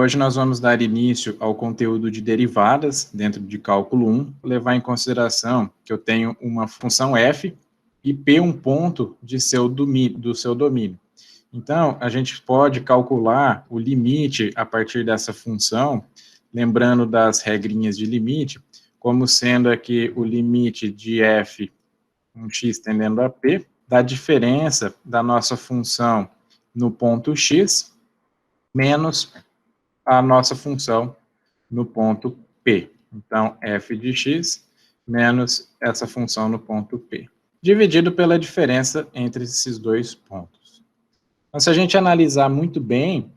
Hoje nós vamos dar início ao conteúdo de derivadas dentro de cálculo 1, levar em consideração que eu tenho uma função f e p um ponto do seu domínio. Então, a gente pode calcular o limite a partir dessa função, lembrando das regrinhas de limite, como sendo aqui o limite de f, um x tendendo a p, da diferença da nossa função no ponto x, menos a nossa função no ponto P. Então, f de x menos essa função no ponto P, dividido pela diferença entre esses dois pontos. Então, se a gente analisar muito bem,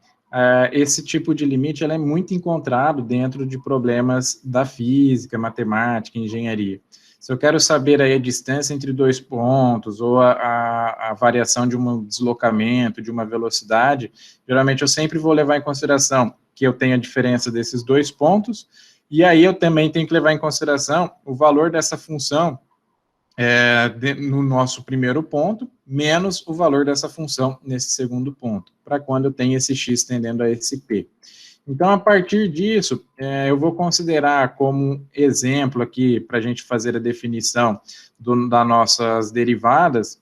esse tipo de limite é muito encontrado dentro de problemas da física, matemática, engenharia. Se eu quero saber aí a distância entre dois pontos, ou a variação de um deslocamento, de uma velocidade, geralmente eu sempre vou levar em consideração que eu tenho a diferença desses dois pontos, e aí eu também tenho que levar em consideração o valor dessa função no nosso primeiro ponto, menos o valor dessa função nesse segundo ponto, para quando eu tenho esse x tendendo a esse p. Então, a partir disso, eu vou considerar como exemplo aqui, para a gente fazer a definição das nossas derivadas,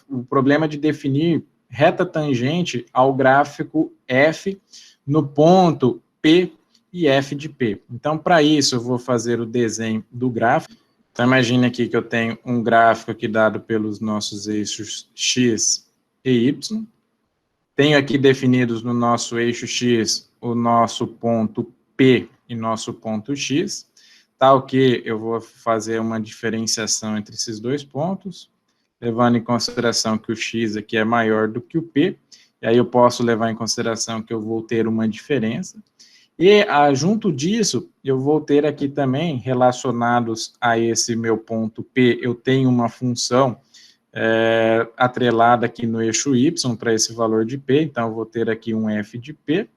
o problema de definir reta tangente ao gráfico f no ponto P e F de P. Então, para isso, eu vou fazer o desenho do gráfico. Então, imagine aqui que eu tenho um gráfico aqui dado pelos nossos eixos X e Y. Tenho aqui definidos no nosso eixo X o nosso ponto P e nosso ponto X, tal que eu vou fazer uma diferenciação entre esses dois pontos, levando em consideração que o X aqui é maior do que o P, e aí eu posso levar em consideração que eu vou ter uma diferença. E, junto disso, eu vou ter aqui também, relacionados a esse meu ponto P, eu tenho uma função atrelada aqui no eixo Y para esse valor de P, então eu vou ter aqui um f de P,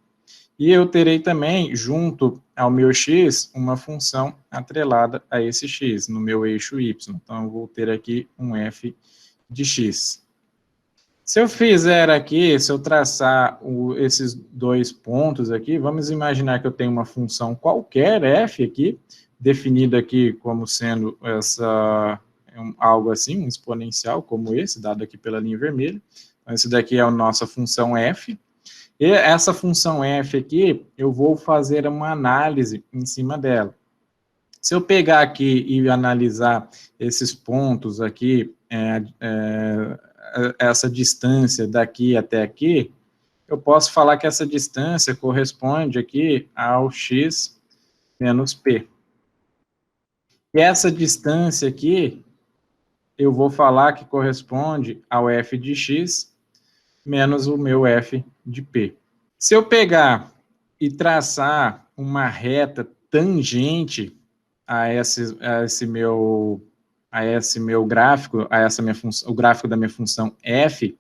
e eu terei também, junto ao meu x, uma função atrelada a esse x, no meu eixo Y. Então, eu vou ter aqui um f de x. Se eu fizer aqui, se eu traçar esses dois pontos aqui, vamos imaginar que eu tenho uma função qualquer, f aqui, definida aqui como sendo algo assim, um exponencial como esse, dado aqui pela linha vermelha. Então, esse daqui é a nossa função f. E essa função f aqui, eu vou fazer uma análise em cima dela. Se eu pegar aqui e analisar esses pontos aqui, essa distância daqui até aqui, eu posso falar que essa distância corresponde aqui ao x menos p. E essa distância aqui, eu vou falar que corresponde ao f de x menos o meu f de p. Se eu pegar e traçar uma reta tangente a esse meu gráfico, o gráfico da minha função f,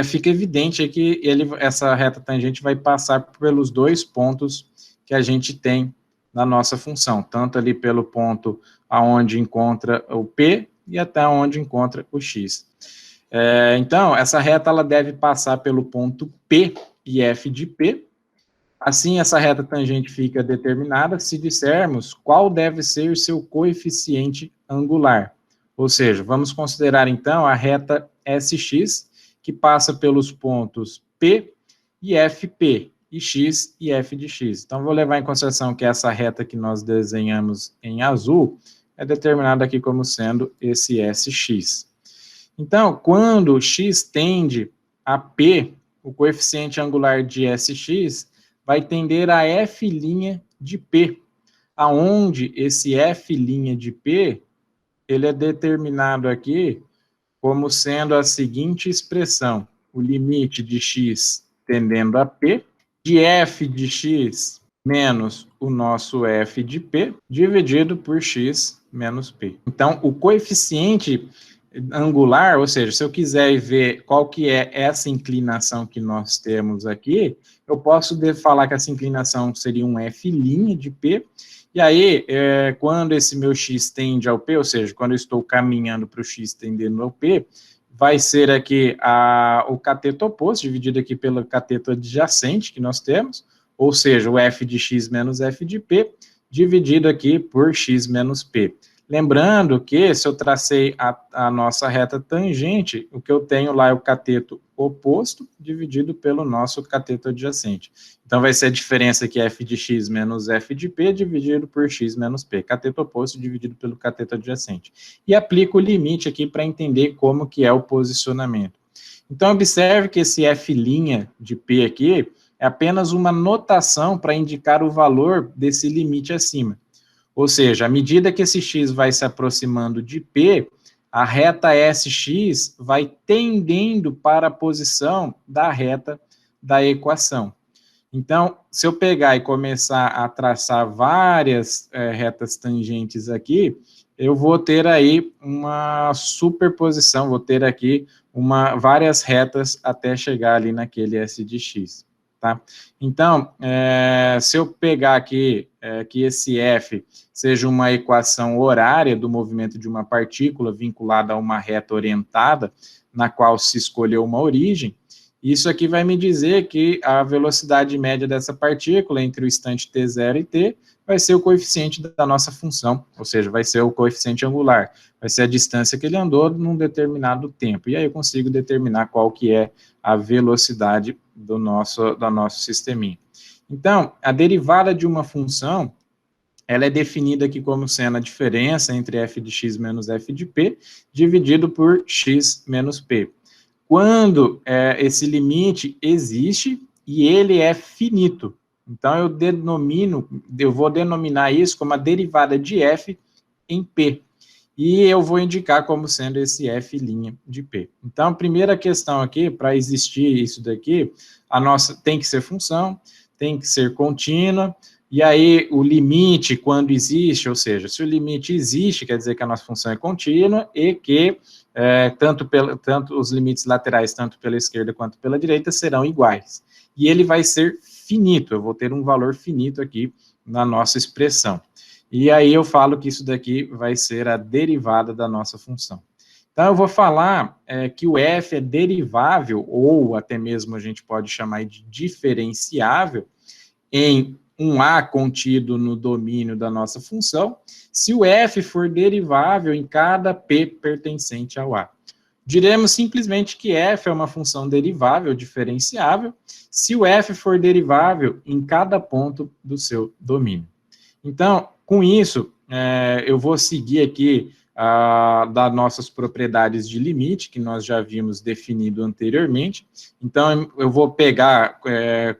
fica evidente que essa reta tangente vai passar pelos dois pontos que a gente tem na nossa função, tanto ali pelo ponto aonde encontra o p e até onde encontra o x. Então, essa reta ela deve passar pelo ponto P e F de P. Assim, essa reta tangente fica determinada se dissermos qual deve ser seu coeficiente angular. Ou seja, vamos considerar, então, a reta SX, que passa pelos pontos P e FP, e X e F de X. Então, vou levar em consideração que essa reta que nós desenhamos em azul é determinada aqui como sendo esse SX. Então, quando x tende a P, o coeficiente angular de SX vai tender a F' de P, aonde esse F' de P, ele é determinado aqui como sendo a seguinte expressão: o limite de x tendendo a P, de F de x menos o nosso F de P, dividido por x menos P. Então, o coeficiente angular, ou seja, se eu quiser ver qual que é essa inclinação que nós temos aqui, eu posso falar que essa inclinação seria um F' de P, e aí, quando esse meu x tende ao P, ou seja, quando eu estou caminhando para o x tendendo ao P, vai ser aqui o cateto oposto, dividido aqui pelo cateto adjacente que nós temos, ou seja, o f de x menos f de p, dividido aqui por x menos p. Lembrando que, se eu tracei a nossa reta tangente, o que eu tenho lá é o cateto oposto, dividido pelo nosso cateto adjacente. Então, vai ser a diferença aqui, f de x menos f de p, dividido por x menos p. Cateto oposto dividido pelo cateto adjacente. E aplico o limite aqui para entender como que é o posicionamento. Então, observe que esse f' de p aqui é apenas uma notação para indicar o valor desse limite acima. Ou seja, à medida que esse x vai se aproximando de P, a reta SX vai tendendo para a posição da reta da equação. Então, se eu pegar e começar a traçar várias retas tangentes aqui, eu vou ter aí uma superposição, vou ter aqui várias retas até chegar ali naquele S de x. Tá? Então, se eu pegar aqui que esse f seja uma equação horária do movimento de uma partícula vinculada a uma reta orientada, na qual se escolheu uma origem, isso aqui vai me dizer que a velocidade média dessa partícula entre o instante t0 e t vai ser o coeficiente da nossa função, ou seja, vai ser o coeficiente angular, vai ser a distância que ele andou num determinado tempo, e aí eu consigo determinar qual que é a velocidade do nosso sisteminha. Então, a derivada de uma função, ela é definida aqui como sendo a diferença entre f de x menos f de p, dividido por x menos p. Quando esse limite existe e ele é finito. Então, eu vou denominar isso como a derivada de f em p. E eu vou indicar como sendo esse f' de p. Então, a primeira questão aqui, para existir isso daqui, a nossa tem que ser função, tem que ser contínua, e aí o limite, quando existe, ou seja, se o limite existe, quer dizer que a nossa função é contínua e que tanto os limites laterais, tanto pela esquerda quanto pela direita, serão iguais. E ele vai ser finito, eu vou ter um valor finito aqui na nossa expressão. E aí eu falo que isso daqui vai ser a derivada da nossa função. Então, eu vou falar que o f é derivável, ou até mesmo a gente pode chamar de diferenciável, em um a contido no domínio da nossa função, se o f for derivável em cada p pertencente ao a. Diremos simplesmente que f é uma função derivável, diferenciável, se o f for derivável em cada ponto do seu domínio. Então, com isso, eu vou seguir aqui das nossas propriedades de limite, que nós já havíamos definido anteriormente. Então, eu vou pegar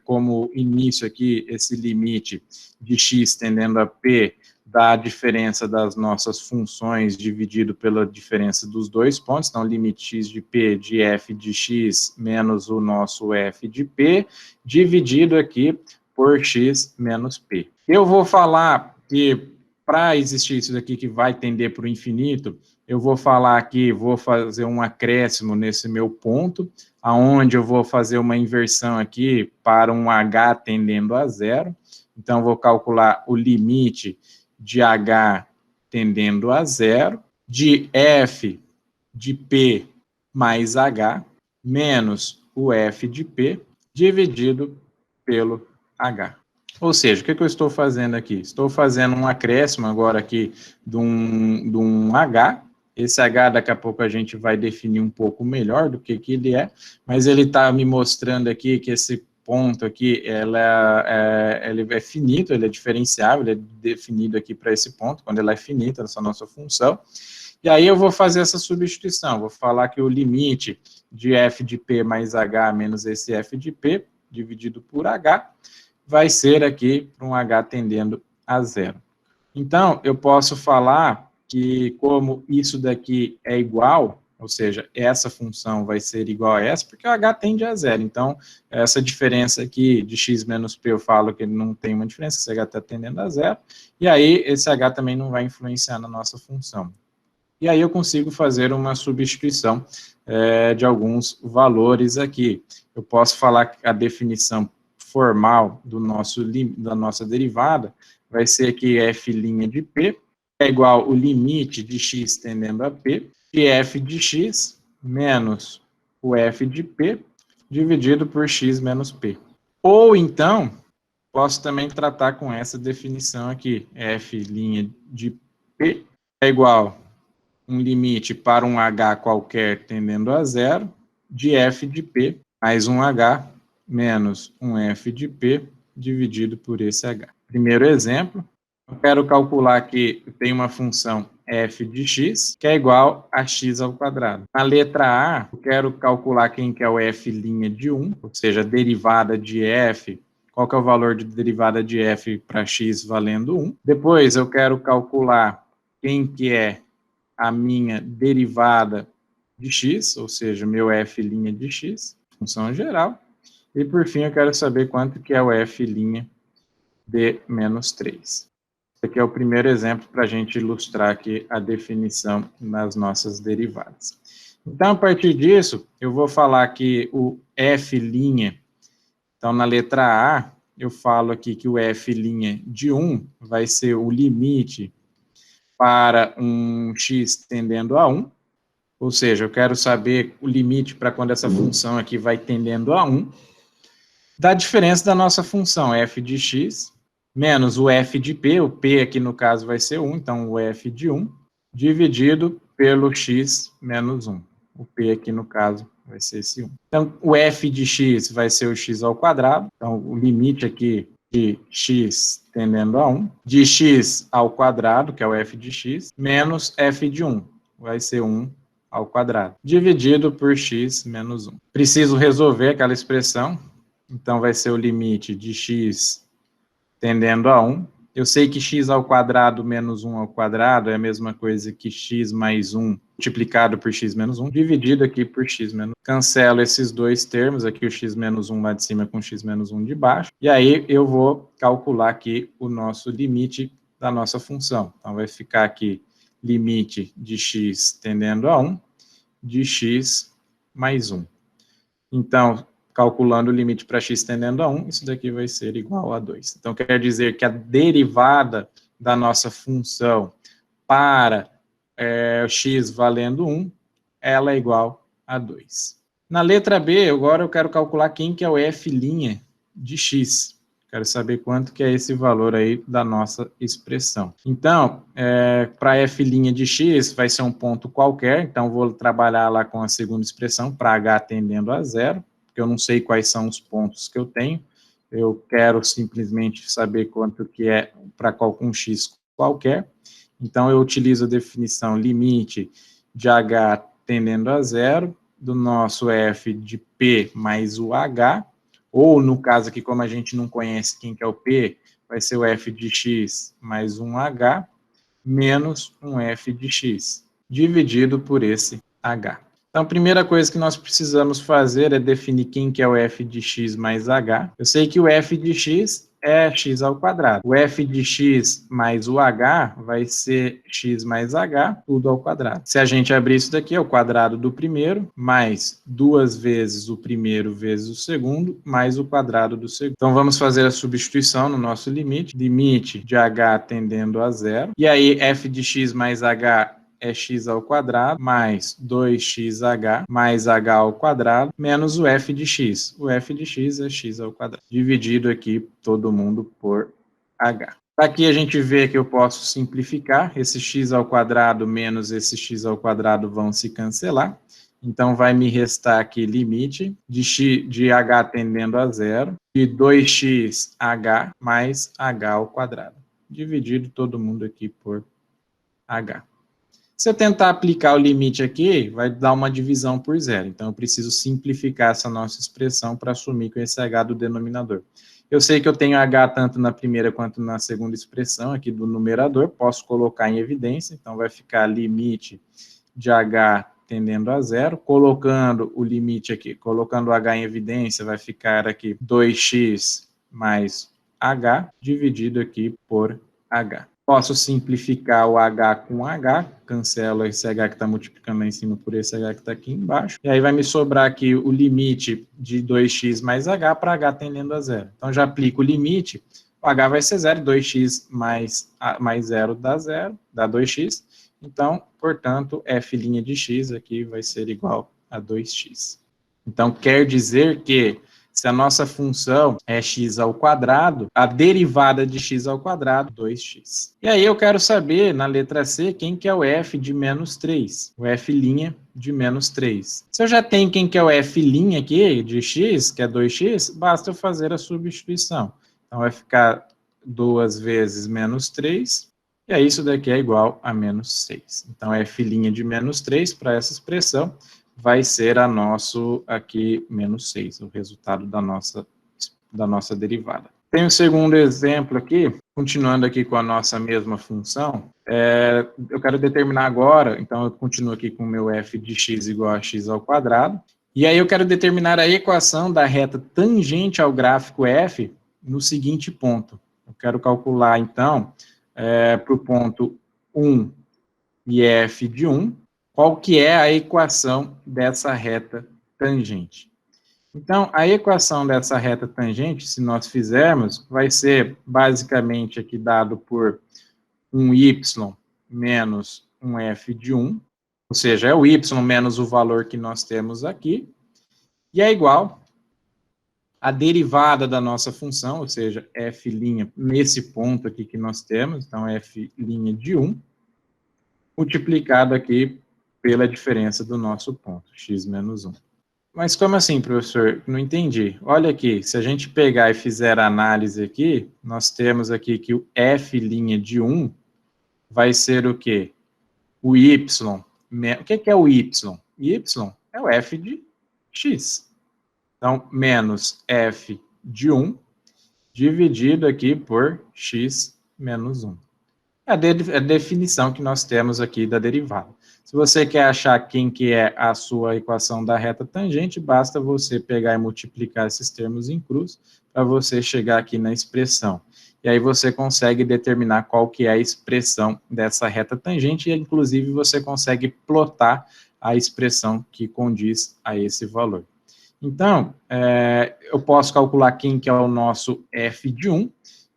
como início aqui esse limite de x tendendo a p da diferença das nossas funções dividido pela diferença dos dois pontos, então, limite x de p de f de x menos o nosso f de p, dividido aqui por x menos p. Eu vou falar que, para existir isso daqui que vai tender para o infinito, eu vou falar que vou fazer um acréscimo nesse meu ponto, aonde eu vou fazer uma inversão aqui para um h tendendo a zero. Então, vou calcular o limite de h tendendo a zero, de f de p mais h, menos o f de p, dividido pelo h. Ou seja, o que eu estou fazendo aqui? Estou fazendo um acréscimo agora aqui de um H. Esse H, daqui a pouco, a gente vai definir um pouco melhor do que ele é, mas ele está me mostrando aqui que esse ponto aqui, ele é finito, ele é diferenciável, ele é definido aqui para esse ponto, quando ele é finito, essa nossa função. E aí eu vou fazer essa substituição, vou falar que o limite de f de p mais h menos esse f de p, dividido por h, vai ser aqui para um h tendendo a zero. Então, eu posso falar que como isso daqui é igual, ou seja, essa função vai ser igual a essa, porque o h tende a zero. Então, essa diferença aqui de x menos p, eu falo que ele não tem uma diferença, esse h está tendendo a zero, e aí esse h também não vai influenciar na nossa função. E aí eu consigo fazer uma substituição de alguns valores aqui. Eu posso falar que a definição formal da nossa derivada vai ser que f' de p é igual ao limite de x tendendo a p, de f de x menos o f de p dividido por x menos p. Ou então, posso também tratar com essa definição aqui, f' de p é igual um limite para um h qualquer tendendo a zero, de f de p mais um h menos um f de p dividido por esse h. Primeiro exemplo, eu quero calcular que eu tenho uma função f de x, que é igual a x ao quadrado. Na letra A, eu quero calcular quem que é o f' de 1, ou seja, a derivada de f, qual que é o valor de derivada de f para x valendo 1. Depois, eu quero calcular quem que é a minha derivada de x, ou seja, meu f' de x, função geral. E, por fim, eu quero saber quanto que é o f' de menos 3. Esse aqui é o primeiro exemplo para a gente ilustrar aqui a definição nas nossas derivadas. Então, a partir disso, eu vou falar que o f', então, na letra A, eu falo aqui que o f' de 1 vai ser o limite para um x tendendo a 1, ou seja, eu quero saber o limite para quando essa função aqui vai tendendo a 1, da diferença da nossa função f de x, menos o f de p, o p aqui no caso vai ser 1, então o f de 1, dividido pelo x menos 1. O p aqui no caso vai ser esse 1. Então, o f de x vai ser o x ao quadrado, então o limite aqui de x tendendo a 1, de x ao quadrado, que é o f de x, menos f de 1, vai ser 1 ao quadrado, dividido por x menos 1. Preciso resolver aquela expressão, então vai ser o limite de x tendendo a 1. Eu sei que x ao quadrado menos 1 ao quadrado é a mesma coisa que x mais 1 multiplicado por x menos 1, dividido aqui por x menos 1. Cancelo esses dois termos, aqui o x menos 1 lá de cima com x menos 1 de baixo, e aí eu vou calcular aqui o nosso limite da nossa função. Então vai ficar aqui limite de x tendendo a 1, de x mais 1. Então, calculando o limite para x tendendo a 1, isso daqui vai ser igual a 2. Então, quer dizer que a derivada da nossa função para x valendo 1, ela é igual a 2. Na letra B, agora eu quero calcular quem que é o f' de x. Quero saber quanto que é esse valor aí da nossa expressão. Então, para f' de x vai ser um ponto qualquer, então vou trabalhar lá com a segunda expressão, para h tendendo a zero, porque eu não sei quais são os pontos que eu tenho, eu quero simplesmente saber quanto que é para um x qualquer, então eu utilizo a definição limite de h tendendo a zero, do nosso f de p mais o h, ou no caso aqui, como a gente não conhece quem que é o p, vai ser o f de x mais um h, menos um f de x, dividido por esse h. Então, a primeira coisa que nós precisamos fazer é definir quem que é o f de x mais h. Eu sei que o f de x é x ao quadrado. O f de x mais o h vai ser x mais h, tudo ao quadrado. Se a gente abrir isso daqui, é o quadrado do primeiro, mais 2 vezes o primeiro vezes o segundo, mais o quadrado do segundo. Então, vamos fazer a substituição no nosso limite. Limite de h tendendo a zero. E aí, f de x mais h é x ao quadrado, mais 2xh, mais h ao quadrado, menos o f de x. O f de x é x ao quadrado. Dividido aqui, todo mundo, por h. Aqui a gente vê que eu posso simplificar. Esse x ao quadrado menos esse x ao quadrado vão se cancelar. Então, vai me restar aqui limite de h tendendo a zero, de 2xh mais h ao quadrado. Dividido todo mundo aqui por h. Se eu tentar aplicar o limite aqui, vai dar uma divisão por zero. Então, eu preciso simplificar essa nossa expressão para assumir com esse h do denominador. Eu sei que eu tenho h tanto na primeira quanto na segunda expressão aqui do numerador, posso colocar em evidência, então vai ficar limite de h tendendo a zero, colocando o limite aqui, colocando o h em evidência, vai ficar aqui 2x mais h, dividido aqui por h. Posso simplificar o h com h, cancelo esse h que está multiplicando lá em cima por esse h que está aqui embaixo, e aí vai me sobrar aqui o limite de 2x mais h para h tendendo a zero. Então, já aplico o limite, o h vai ser 0, 2x mais 0 dá 0, dá 2x, então, portanto, f' de x aqui vai ser igual a 2x. Então, quer dizer que se a nossa função é x ao quadrado, a derivada de x ao quadrado, 2x. E aí eu quero saber, na letra C, quem que é o f de menos 3. O f' de menos 3. Se eu já tenho quem que é o f' aqui, de x, que é 2x, basta eu fazer a substituição. Então, vai ficar 2 vezes menos 3, e aí isso daqui é igual a menos 6. Então, f' de menos 3, para essa expressão, vai ser a nosso aqui menos 6, o resultado da nossa derivada. Tem um segundo exemplo aqui, continuando aqui com a nossa mesma função, eu quero determinar agora, então eu continuo aqui com o meu f de x igual a x ao quadrado, e aí eu quero determinar a equação da reta tangente ao gráfico f no seguinte ponto. Eu quero calcular, então, para o ponto 1 e f de 1, qual que é a equação dessa reta tangente. Então, a equação dessa reta tangente, se nós fizermos, vai ser basicamente aqui dado por um y menos um f de 1, ou seja, é o y menos o valor que nós temos aqui, e é igual a derivada da nossa função, ou seja, f' nesse ponto aqui que nós temos, então f' de 1, multiplicado aqui pela diferença do nosso ponto, x menos 1. Mas como assim, professor? Não entendi. Olha aqui, se a gente pegar e fizer a análise aqui, nós temos aqui que o f' de 1 vai ser o quê? O y. O que é o y? Y é o f de x. Então, menos f de 1 dividido aqui por x menos 1. É a definição que nós temos aqui da derivada. Se você quer achar quem que é a sua equação da reta tangente, basta você pegar e multiplicar esses termos em cruz para você chegar aqui na expressão. E aí você consegue determinar qual que é a expressão dessa reta tangente e, inclusive, você consegue plotar a expressão que condiz a esse valor. Então, eu posso calcular quem que é o nosso f de 1.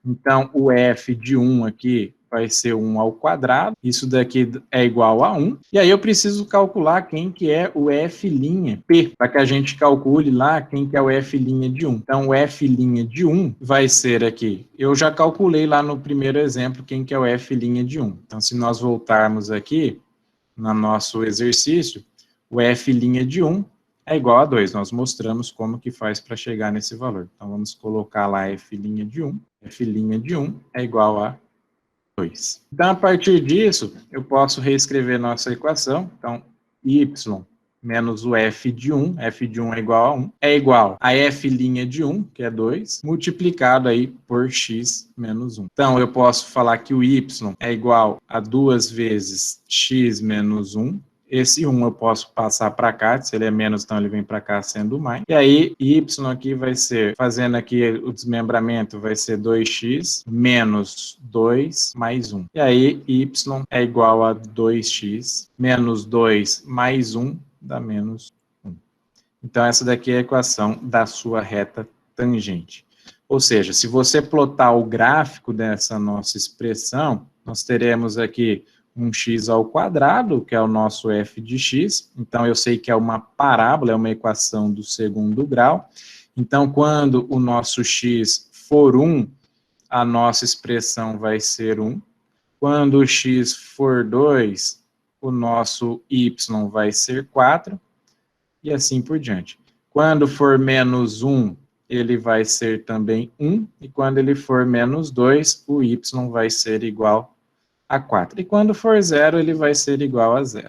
Então, o f de 1 aqui vai ser 1 ao quadrado, isso daqui é igual a 1, e aí eu preciso calcular quem que é o f' p, para que a gente calcule lá quem que é o f' de 1. Então, o f' de 1 vai ser aqui, eu já calculei lá no primeiro exemplo quem que é o f' de 1. Então, se nós voltarmos aqui no nosso exercício, o f' de 1 é igual a 2, nós mostramos como que faz para chegar nesse valor. Então, vamos colocar lá f' de 1, f' de 1 é igual a 2. Então, a partir disso, eu posso reescrever nossa equação. Então, y menos o f de 1 é igual a 1, é igual a f' de 1, que é 2, multiplicado aí por x menos 1. Então, eu posso falar que o y é igual a 2 vezes x menos 1, esse 1 eu posso passar para cá, se ele é menos, então ele vem para cá sendo mais. E aí, y aqui vai ser, fazendo aqui o desmembramento, vai ser 2x menos 2 mais 1. E aí, y é igual a 2x menos 2 mais 1 dá menos 1. Então, essa daqui é a equação da sua reta tangente. Ou seja, se você plotar o gráfico dessa nossa expressão, nós teremos aqui um x ao quadrado, que é o nosso f de x. Então, eu sei que é uma parábola, é uma equação do segundo grau. Então, quando o nosso x for 1, a nossa expressão vai ser 1. Quando o x for 2, o nosso y vai ser 4. E assim por diante. Quando for menos 1, ele vai ser também 1. E quando ele for menos 2, o y vai ser igual a 4. E quando for 0, ele vai ser igual a 0.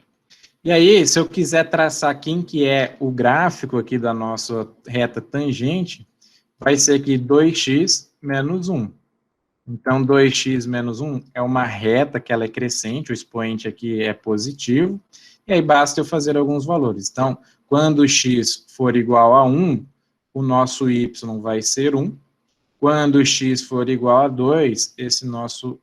E aí, se eu quiser traçar quem que é o gráfico aqui da nossa reta tangente, vai ser aqui 2x menos 1. Então, 2x menos 1 é uma reta que ela é crescente, o expoente aqui é positivo, e aí basta eu fazer alguns valores. Então, quando x for igual a 1, o nosso y vai ser 1. Quando x for igual a 2, esse nosso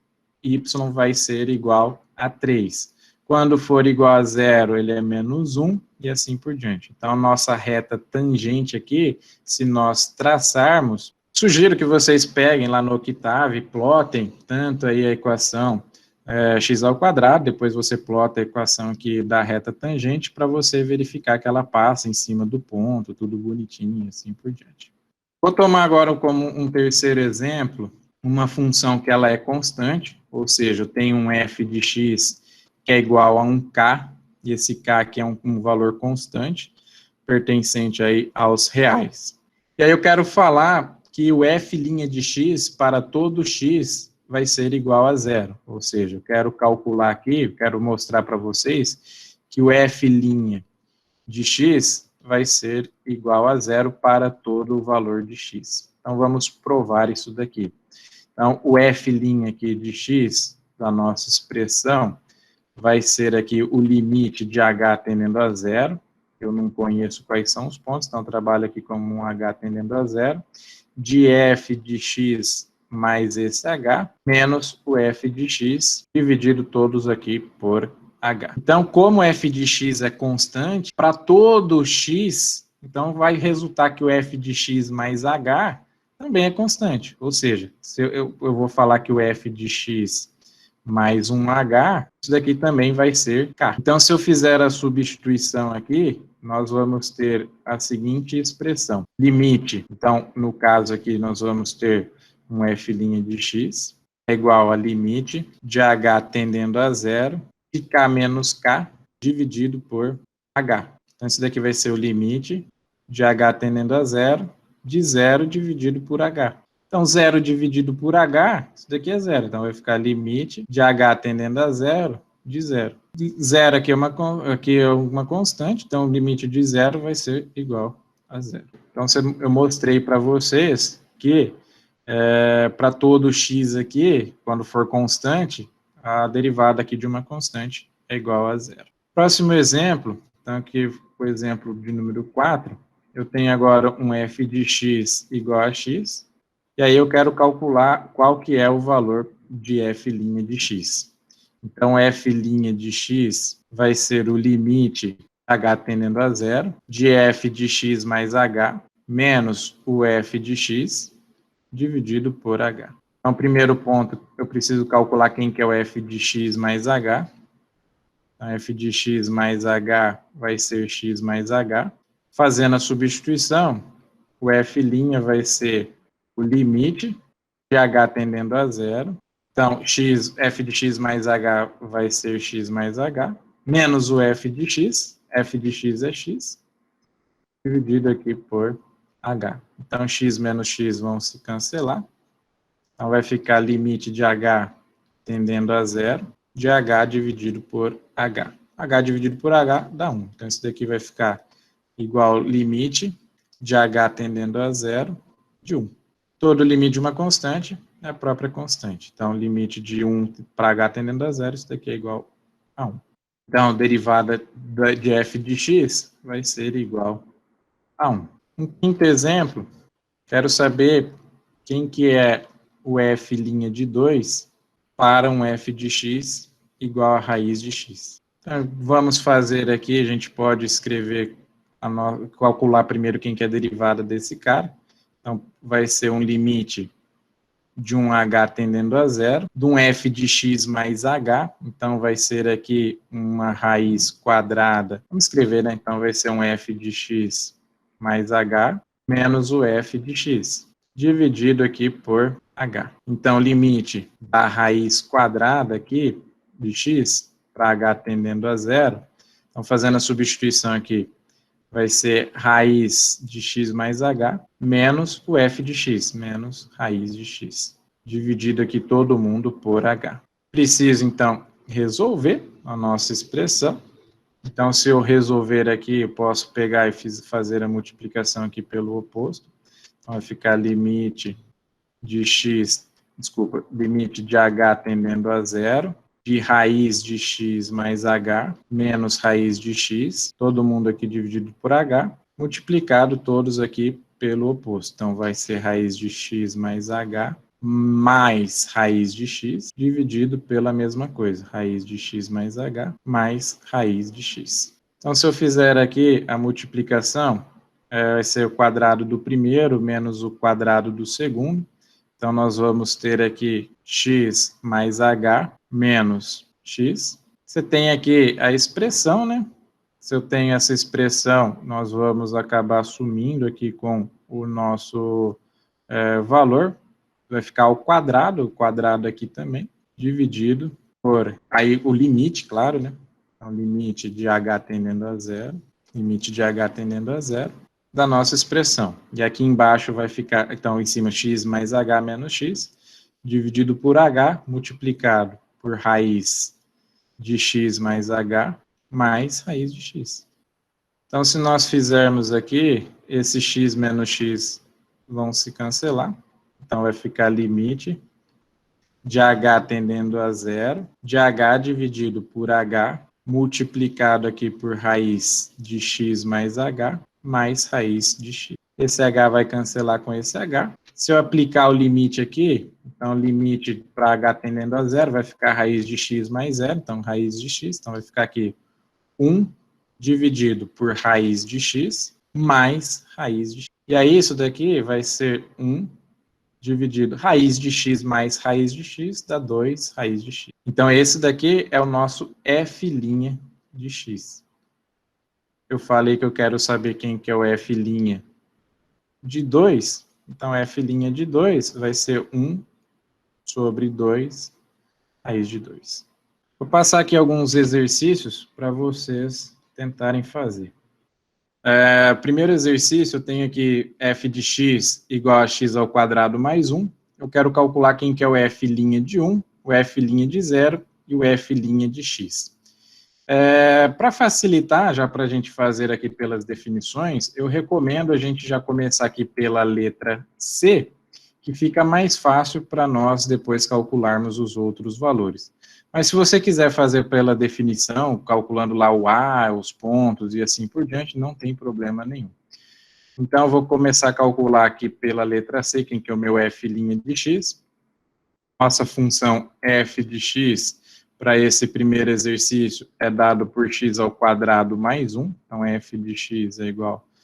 y vai ser igual a 3. Quando for igual a 0, ele é menos 1, e assim por diante. Então, a nossa reta tangente aqui, se nós traçarmos, sugiro que vocês peguem lá no Octave e plotem tanto aí a equação x ao quadrado, depois você plota a equação aqui da reta tangente para você verificar que ela passa em cima do ponto, tudo bonitinho, assim por diante. Vou tomar agora como um terceiro exemplo, uma função que ela é constante, ou seja, eu tenho um f de x que é igual a um k, e esse k aqui é um valor constante, pertencente aí aos reais. E aí eu quero falar que o f' de x para todo x vai ser igual a zero, ou seja, eu quero calcular aqui, quero mostrar para vocês que o f' de x vai ser igual a zero para todo o valor de x. Então, vamos provar isso daqui. Então, o f' aqui de x, da nossa expressão, vai ser aqui o limite de h tendendo a zero. Eu não conheço quais são os pontos, então eu trabalho aqui como um h tendendo a zero, de f de x mais esse h, menos o f de x, dividido todos aqui por h. Então, como f de x é constante, para todo x, então vai resultar que o f de x mais h também é constante. Ou seja, se eu vou falar que o f de x mais um h, isso daqui também vai ser k. Então, se eu fizer a substituição aqui, nós vamos ter a seguinte expressão. Limite, então, no caso aqui, nós vamos ter um f' de x é igual a limite de h tendendo a zero de k menos k dividido por h. Então, isso daqui vai ser o limite de h tendendo a zero de zero dividido por h. Então, zero dividido por h, isso daqui é zero. Então, vai ficar limite de h tendendo a zero de zero. Zero aqui é uma constante, então o limite de zero vai ser igual a zero. Então, eu mostrei para vocês que para todo x aqui, quando for constante, a derivada aqui de uma constante é igual a zero. Próximo exemplo, então aqui o exemplo de número 4, eu tenho agora um f de x igual a x, e aí eu quero calcular qual que é o valor de f' de x. Então, f' de x vai ser o limite h tendendo a zero, de f de x mais h, menos o f de x, dividido por h. Então, primeiro ponto, eu preciso calcular quem que é o f de x mais h. Então, f de x mais h vai ser x mais h. Fazendo a substituição, o f' vai ser o limite de h tendendo a zero. Então, f de x mais h vai ser x mais h, menos o f de x é x, dividido aqui por h. Então, x menos x vão se cancelar. Então, vai ficar limite de h tendendo a zero, de h dividido por h. h dividido por h dá 1. Então, isso daqui vai ficar igual limite de h tendendo a zero de 1. Todo limite de uma constante é a própria constante. Então, limite de 1 para h tendendo a zero, isso daqui é igual a 1. Então, derivada de f de x vai ser igual a 1. Um quinto exemplo, quero saber quem que é o f' de 2 para um f de x igual a raiz de x. Então, vamos fazer aqui, a gente pode escrever, calcular primeiro quem que é a derivada desse cara. Então, vai ser um limite de um h tendendo a zero, de um f de x mais h, então vai ser aqui uma raiz quadrada, vamos escrever, né? Então vai ser um f de x mais h, menos o f de x, dividido aqui por h. Então, limite da raiz quadrada aqui, de x, para h tendendo a zero, então fazendo a substituição aqui, vai ser raiz de x mais h, menos o f de x, menos raiz de x. Dividido aqui todo mundo por h. Preciso, então, resolver a nossa expressão. Então, se eu resolver aqui, eu posso pegar e fazer a multiplicação aqui pelo oposto. Então, vai ficar limite de x, limite de h tendendo a zero, de raiz de x mais h, menos raiz de x, todo mundo aqui dividido por h, multiplicado todos aqui pelo oposto. Então, vai ser raiz de x mais h, mais raiz de x, dividido pela mesma coisa, raiz de x mais h, mais raiz de x. Então, se eu fizer aqui a multiplicação, vai ser o quadrado do primeiro menos o quadrado do segundo. Então, nós vamos ter aqui x mais h menos x. Você tem aqui a expressão, né? Se eu tenho essa expressão, nós vamos acabar assumindo aqui com o nosso valor. Vai ficar o quadrado aqui também, dividido por, aí o limite, claro, né? Então, limite de h tendendo a zero, limite de h tendendo a zero, da nossa expressão. E aqui embaixo vai ficar, então, em cima, x mais h menos x, dividido por h, multiplicado por raiz de x mais h, mais raiz de x. Então, se nós fizermos aqui, esse x menos x vão se cancelar. Então, vai ficar limite de h tendendo a zero, de h dividido por h, multiplicado aqui por raiz de x mais h, mais raiz de x. Esse h vai cancelar com esse h. Se eu aplicar o limite aqui, então o limite para h tendendo a zero vai ficar raiz de x mais zero, então raiz de x, então vai ficar aqui 1 dividido por raiz de x, mais raiz de x. E aí isso daqui vai ser 1 dividido raiz de x mais raiz de x, dá 2 raiz de x. Então, esse daqui é o nosso f' de x. Eu falei que eu quero saber quem que é o f' de 2. Então, f' de 2 vai ser 1 sobre 2 raiz de 2. Vou passar aqui alguns exercícios para vocês tentarem fazer. Primeiro exercício, eu tenho aqui f de x igual a x ao quadrado mais 1. Eu quero calcular quem que é o f' de 1, o f' de 0 e o f' de x. Para facilitar, já para a gente fazer aqui pelas definições, eu recomendo a gente já começar aqui pela letra C, que fica mais fácil para nós depois calcularmos os outros valores. Mas se você quiser fazer pela definição, calculando lá o A, os pontos e assim por diante, não tem problema nenhum. Então, eu vou começar a calcular aqui pela letra C, quem que é o meu f' de x. Nossa função f de x, para esse primeiro exercício, é dado por x ao quadrado mais 1. Então, f de x é igual a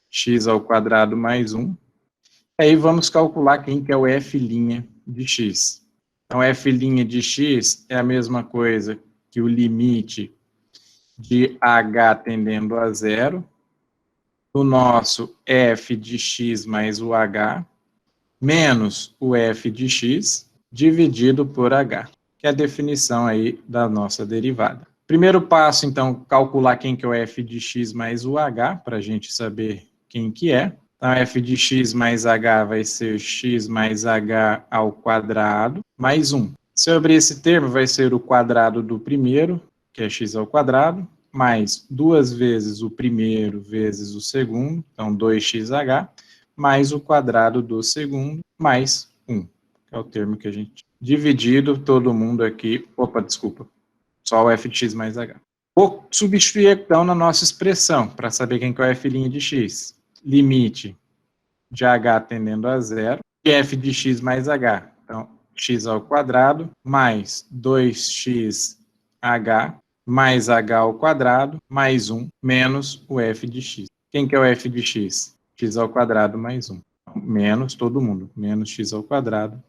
x ao quadrado mais 1. Aí, vamos calcular quem que é o f' de x. Então, f' de x é a mesma coisa que o limite de h tendendo a zero, o nosso f de x mais o h, menos o f de x, dividido por h, que é a definição aí da nossa derivada. Primeiro passo, então, calcular quem que é o f de x mais o h, para a gente saber quem que é. Então, f de x mais h vai ser x mais h ao quadrado, mais 1. Se eu abrir esse termo, vai ser o quadrado do primeiro, que é x ao quadrado, mais 2 vezes o primeiro vezes o segundo, então 2xh, mais o quadrado do segundo, mais 1, que é o termo que a gente... Dividido todo mundo aqui... Opa, desculpa. Só o f de x mais h. Vou substituir, então, na nossa expressão, para saber quem que é o f' de x. Limite de h tendendo a zero, e f de x mais h. Então, x ao quadrado, mais 2xh, mais h ao quadrado, mais 1, menos o f de x. Quem que é o f de x? X ao quadrado mais 1. Menos todo mundo, menos x ao quadrado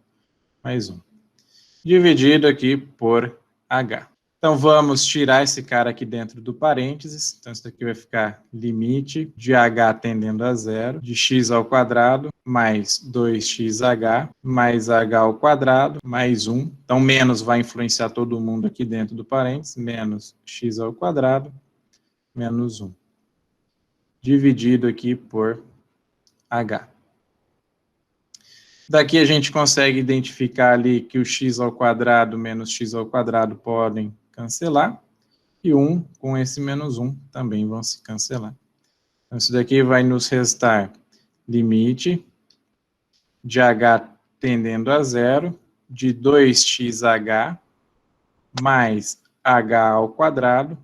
mais 1. Dividido aqui por h. Então, vamos tirar esse cara aqui dentro do parênteses. Então, isso daqui vai ficar limite de h tendendo a zero, de x ao quadrado, mais 2xh, mais h ao quadrado, mais 1. Então, menos vai influenciar todo mundo aqui dentro do parênteses, menos x ao quadrado, menos 1. Dividido aqui por h. Daqui a gente consegue identificar ali que o x ao quadrado menos x ao quadrado podem cancelar, e 1 com esse menos 1 também vão se cancelar. Então, isso daqui vai nos restar limite de h tendendo a zero, de 2xh mais h ao quadrado,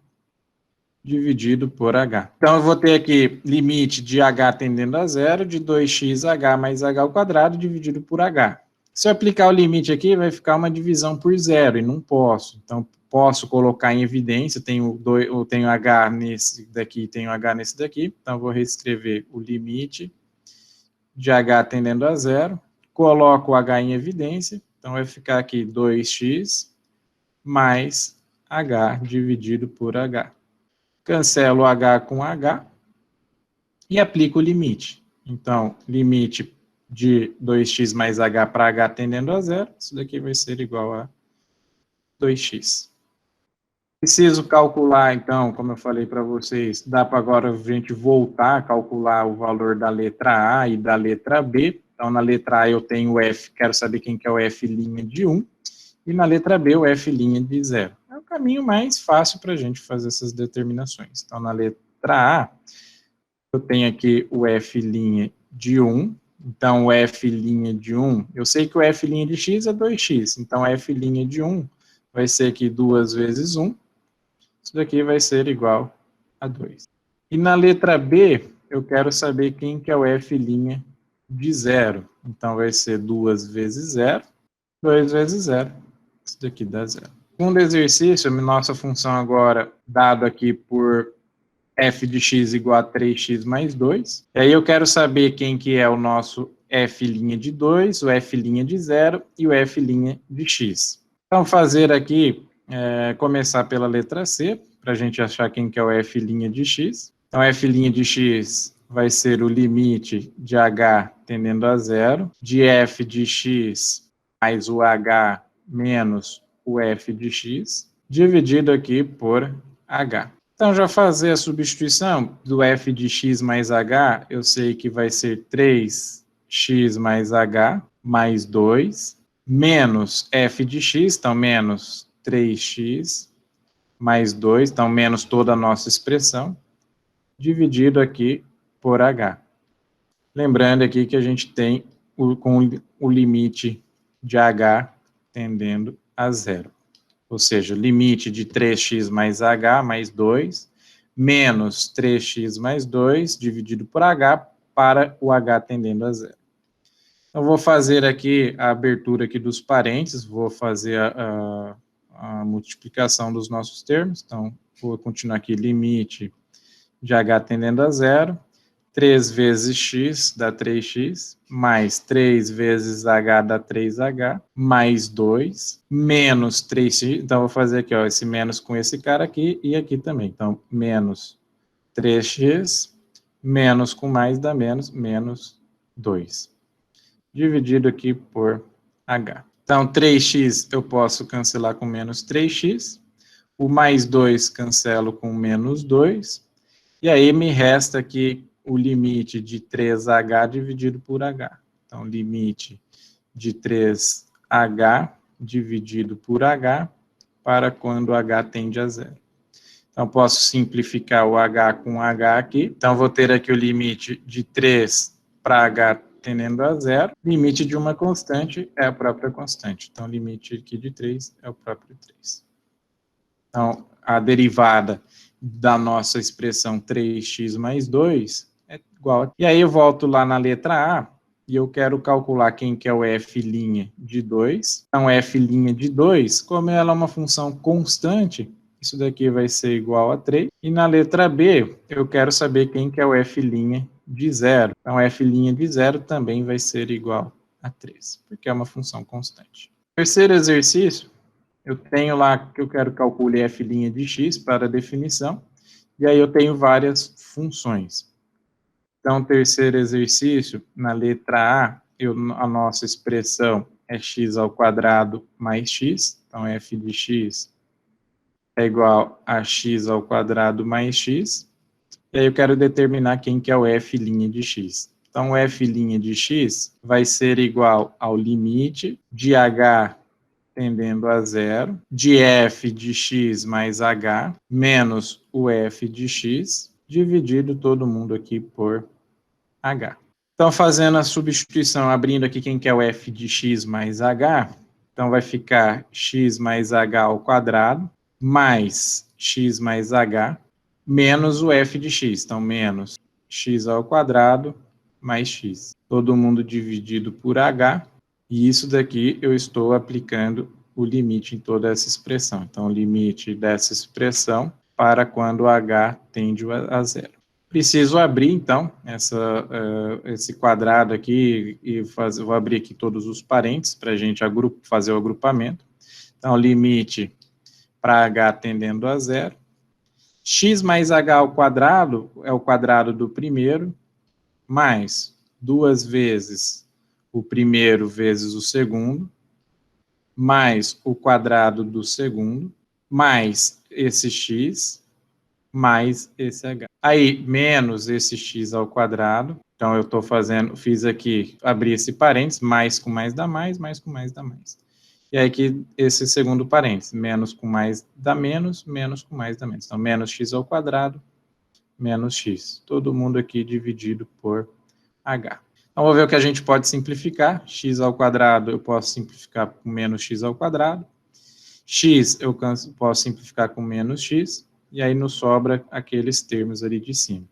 dividido por h. Então, eu vou ter aqui limite de h tendendo a zero, de 2xh mais h ao quadrado, dividido por h. Se eu aplicar o limite aqui, vai ficar uma divisão por zero, e não posso. Então, posso colocar em evidência, tenho h nesse daqui, tenho h nesse daqui, então vou reescrever o limite de h tendendo a zero, coloco o h em evidência, então vai ficar aqui 2x mais h dividido por h. Cancelo h com h e aplico o limite. Então, limite de 2x mais h para h tendendo a zero, isso daqui vai ser igual a 2x. Preciso calcular, então, como eu falei para vocês, dá para agora a gente voltar a calcular o valor da letra A e da letra B. Então, na letra A eu tenho o f, quero saber quem que é o f' de 1, e na letra B o f' de 0. É o caminho mais fácil para a gente fazer essas determinações. Então, na letra A, eu tenho aqui o f' de 1, então o f' de 1, eu sei que o f' de x é 2x, então f' de 1 vai ser aqui 2 vezes 1, isso daqui vai ser igual a 2. E na letra B, eu quero saber quem que é o f' de 0. Então, vai ser 2 vezes 0, 2 vezes 0. Isso daqui dá 0. Segundo exercício, a nossa função agora, dado aqui por f de x igual a 3x mais 2. E aí eu quero saber quem que é o nosso f' de 2, o f' de 0 e o f' de x. Então, fazer aqui... começar pela letra C, para a gente achar quem que é o f' de x. Então, f' de x vai ser o limite de h tendendo a zero, de f de x mais o h menos o f de x, dividido aqui por h. Então, já fazer a substituição do f de x mais h, eu sei que vai ser 3x mais h mais 2, menos f de x, então menos 3x mais 2, então menos toda a nossa expressão, dividido aqui por h. Lembrando aqui que a gente tem com o limite de h tendendo a zero. Ou seja, limite de 3x mais h mais 2, menos 3x mais 2, dividido por h, para o h tendendo a zero. Então, vou fazer aqui a abertura aqui dos parênteses, vou fazer a multiplicação dos nossos termos. Então, vou continuar aqui, limite de h tendendo a zero, 3 vezes x dá 3x, mais 3 vezes h dá 3h, mais 2, menos 3x, então vou fazer aqui, ó, esse menos com esse cara aqui e aqui também. Então, menos 3x, menos com mais dá menos, menos 2. Dividido aqui por h. Então, 3x eu posso cancelar com menos 3x, o mais 2 cancelo com menos 2, e aí me resta aqui o limite de 3h dividido por h. Então, limite de 3h dividido por h para quando h tende a zero. Então, posso simplificar o h com h aqui. Então, vou ter aqui o limite de 3 para h tendendo a zero. Limite de uma constante é a própria constante. Então, limite aqui de 3 é o próprio 3. Então, a derivada da nossa expressão 3x mais 2 é igual a... E aí eu volto lá na letra A e eu quero calcular quem que é o f' de 2. Então, f' de 2, como ela é uma função constante, isso daqui vai ser igual a 3. E na letra B, eu quero saber quem que é o f' de 0. Então, f' de 0 também vai ser igual a 3, porque é uma função constante. Terceiro exercício, eu tenho lá que eu quero calcular f' de x para definição, e aí eu tenho várias funções. Então, terceiro exercício, na letra A, a nossa expressão é x ao quadrado mais x, então f de x é igual a x ao quadrado mais x, e aí eu quero determinar quem que é o f' de x. Então, o f' de x vai ser igual ao limite de h tendendo a zero, de f de x mais h, menos o f de x, dividido todo mundo aqui por h. Então, fazendo a substituição, abrindo aqui quem que é o f de x mais h, então vai ficar x mais h ao quadrado, mais x mais h, menos o f de x, então menos x ao quadrado mais x. Todo mundo dividido por h, e isso daqui eu estou aplicando o limite em toda essa expressão. Então, o limite dessa expressão para quando h tende a zero. Preciso abrir, então, esse quadrado aqui e vou abrir aqui todos os parênteses para a gente fazer o agrupamento. Então, limite para h tendendo a zero. X mais h ao quadrado é o quadrado do primeiro, mais 2 vezes o primeiro vezes o segundo, mais o quadrado do segundo, mais esse x, mais esse h. Aí, menos esse x ao quadrado. Então, eu estou fiz aqui, abri esse parênteses, mais com mais dá mais, mais com mais dá mais. E aí, aqui, esse segundo parênteses, menos com mais dá menos, menos com mais dá menos. Então, menos x ao quadrado, menos x. Todo mundo aqui dividido por h. Então, vou ver o que a gente pode simplificar. X ao quadrado, eu posso simplificar com menos x ao quadrado. X, eu posso simplificar com menos x. E aí nos sobra aqueles termos ali de cima.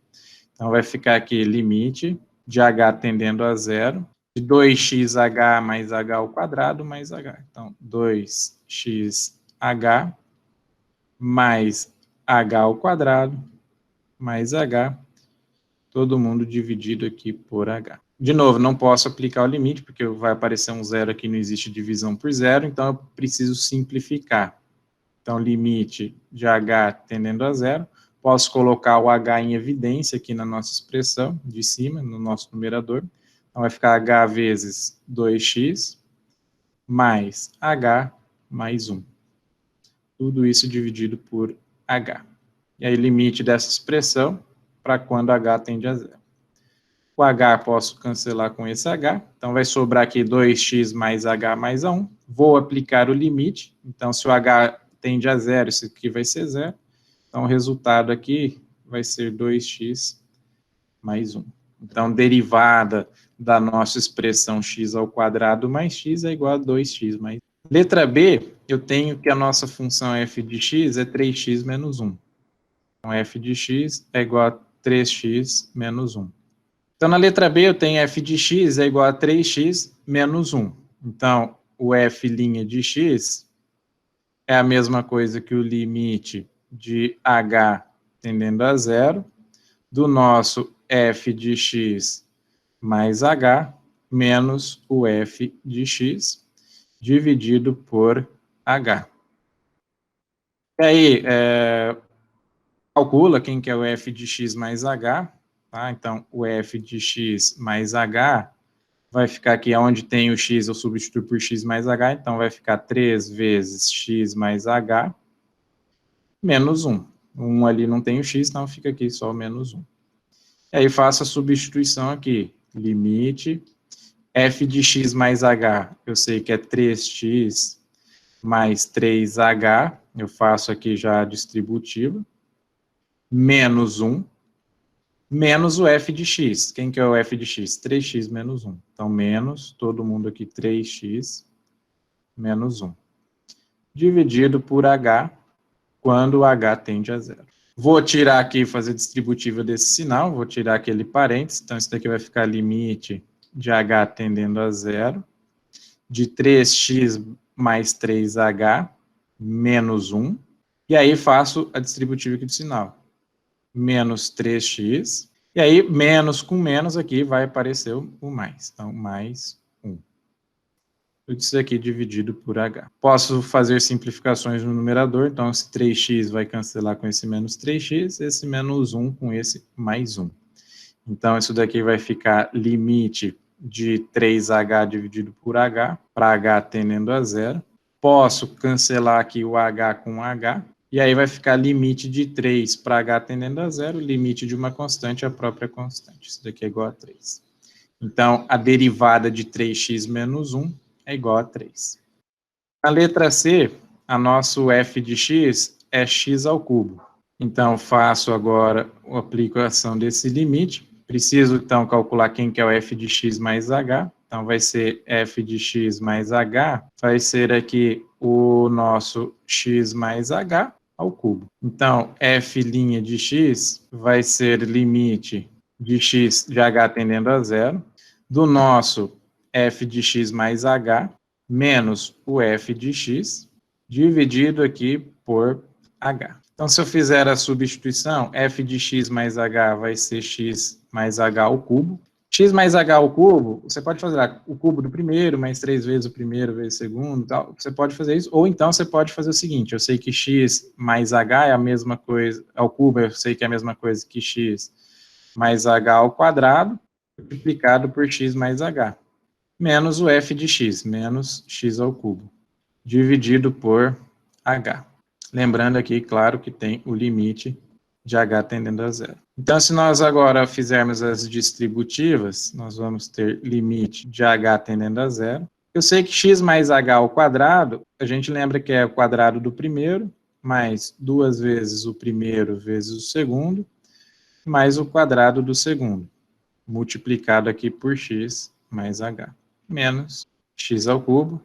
Então, vai ficar aqui limite de h tendendo a zero, de 2xh mais h ao quadrado mais h. Então, 2xh mais h ao quadrado mais h, todo mundo dividido aqui por h. De novo, não posso aplicar o limite, porque vai aparecer um zero aqui, não existe divisão por zero, então eu preciso simplificar. Então, limite de h tendendo a zero. Posso colocar o h em evidência aqui na nossa expressão de cima, no nosso numerador. Então, vai ficar h vezes 2x mais h mais 1. Tudo isso dividido por h. E aí, limite dessa expressão para quando h tende a zero. O h posso cancelar com esse h. Então, vai sobrar aqui 2x mais h mais 1. Vou aplicar o limite. Então, se o h tende a zero, isso aqui vai ser zero. Então, o resultado aqui vai ser 2x mais 1. Então, derivada da nossa expressão x ao quadrado mais x é igual a 2x mais 1. Letra B, eu tenho que a nossa função f de x é 3x menos 1. Então, f de x é igual a 3x menos 1. Então, na letra B, eu tenho f de x é igual a 3x menos 1. Então, o f' de x é a mesma coisa que o limite de h tendendo a zero, do nosso f de x mais h, menos o f de x, dividido por h. E aí, calcula quem que é o f de x mais h, tá? Então, o f de x mais h vai ficar aqui onde tem o x, eu substituo por x mais h, então vai ficar 3 vezes x mais h, menos 1. 1 ali não tem o x, então fica aqui só o menos 1. E aí faço a substituição aqui, limite, f de x mais h, eu sei que é 3x mais 3h, eu faço aqui já a distributiva, menos 1, menos o f de x. Quem que é o f de x? 3x menos 1. Então, menos, todo mundo aqui, 3x menos 1. Dividido por h, quando o h tende a zero. Vou tirar aqui, fazer distributiva desse sinal, vou tirar aquele parênteses, então isso daqui vai ficar limite de h tendendo a zero, de 3x mais 3h menos 1, e aí faço a distributiva aqui do sinal. Menos 3x, e aí menos com menos aqui vai aparecer o mais, então mais 1. Tudo isso aqui dividido por h. Posso fazer simplificações no numerador, então esse 3x vai cancelar com esse menos 3x, esse menos 1 com esse mais 1. Então isso daqui vai ficar limite de 3h dividido por h, para h tendendo a zero. Posso cancelar aqui o h com h, e aí vai ficar limite de 3 para h tendendo a zero, limite de uma constante, a própria constante. Isso daqui é igual a 3. Então, a derivada de 3x menos 1 é igual a 3. Na letra C, a nosso f de x é x ao cubo. Então, faço agora a aplicação desse limite. Preciso, então, calcular quem que é o f de x mais h. Então, vai ser f de x mais h, vai ser aqui o nosso x mais h ao cubo. Então, f' de x vai ser limite de x de h tendendo a zero, do nosso f de x mais h, menos o f de x, dividido aqui por h. Então, se eu fizer a substituição, f de x mais h vai ser x mais h ao cubo. X mais h ao cubo, você pode fazer o cubo do primeiro, mais 3 vezes o primeiro, vezes o segundo, tal. Você pode fazer isso, ou então você pode fazer o seguinte, eu sei que x mais h é a mesma coisa, ao cubo eu sei que é a mesma coisa que x mais h ao quadrado, multiplicado por x mais h, menos o f de x, menos x ao cubo, dividido por h. Lembrando aqui, claro, que tem o limite de h tendendo a zero. Então, se nós agora fizermos as distributivas, nós vamos ter limite de h tendendo a zero. Eu sei que x mais h ao quadrado, a gente lembra que é o quadrado do primeiro, mais 2 vezes o primeiro vezes o segundo, mais o quadrado do segundo, multiplicado aqui por x mais h, menos x ao cubo,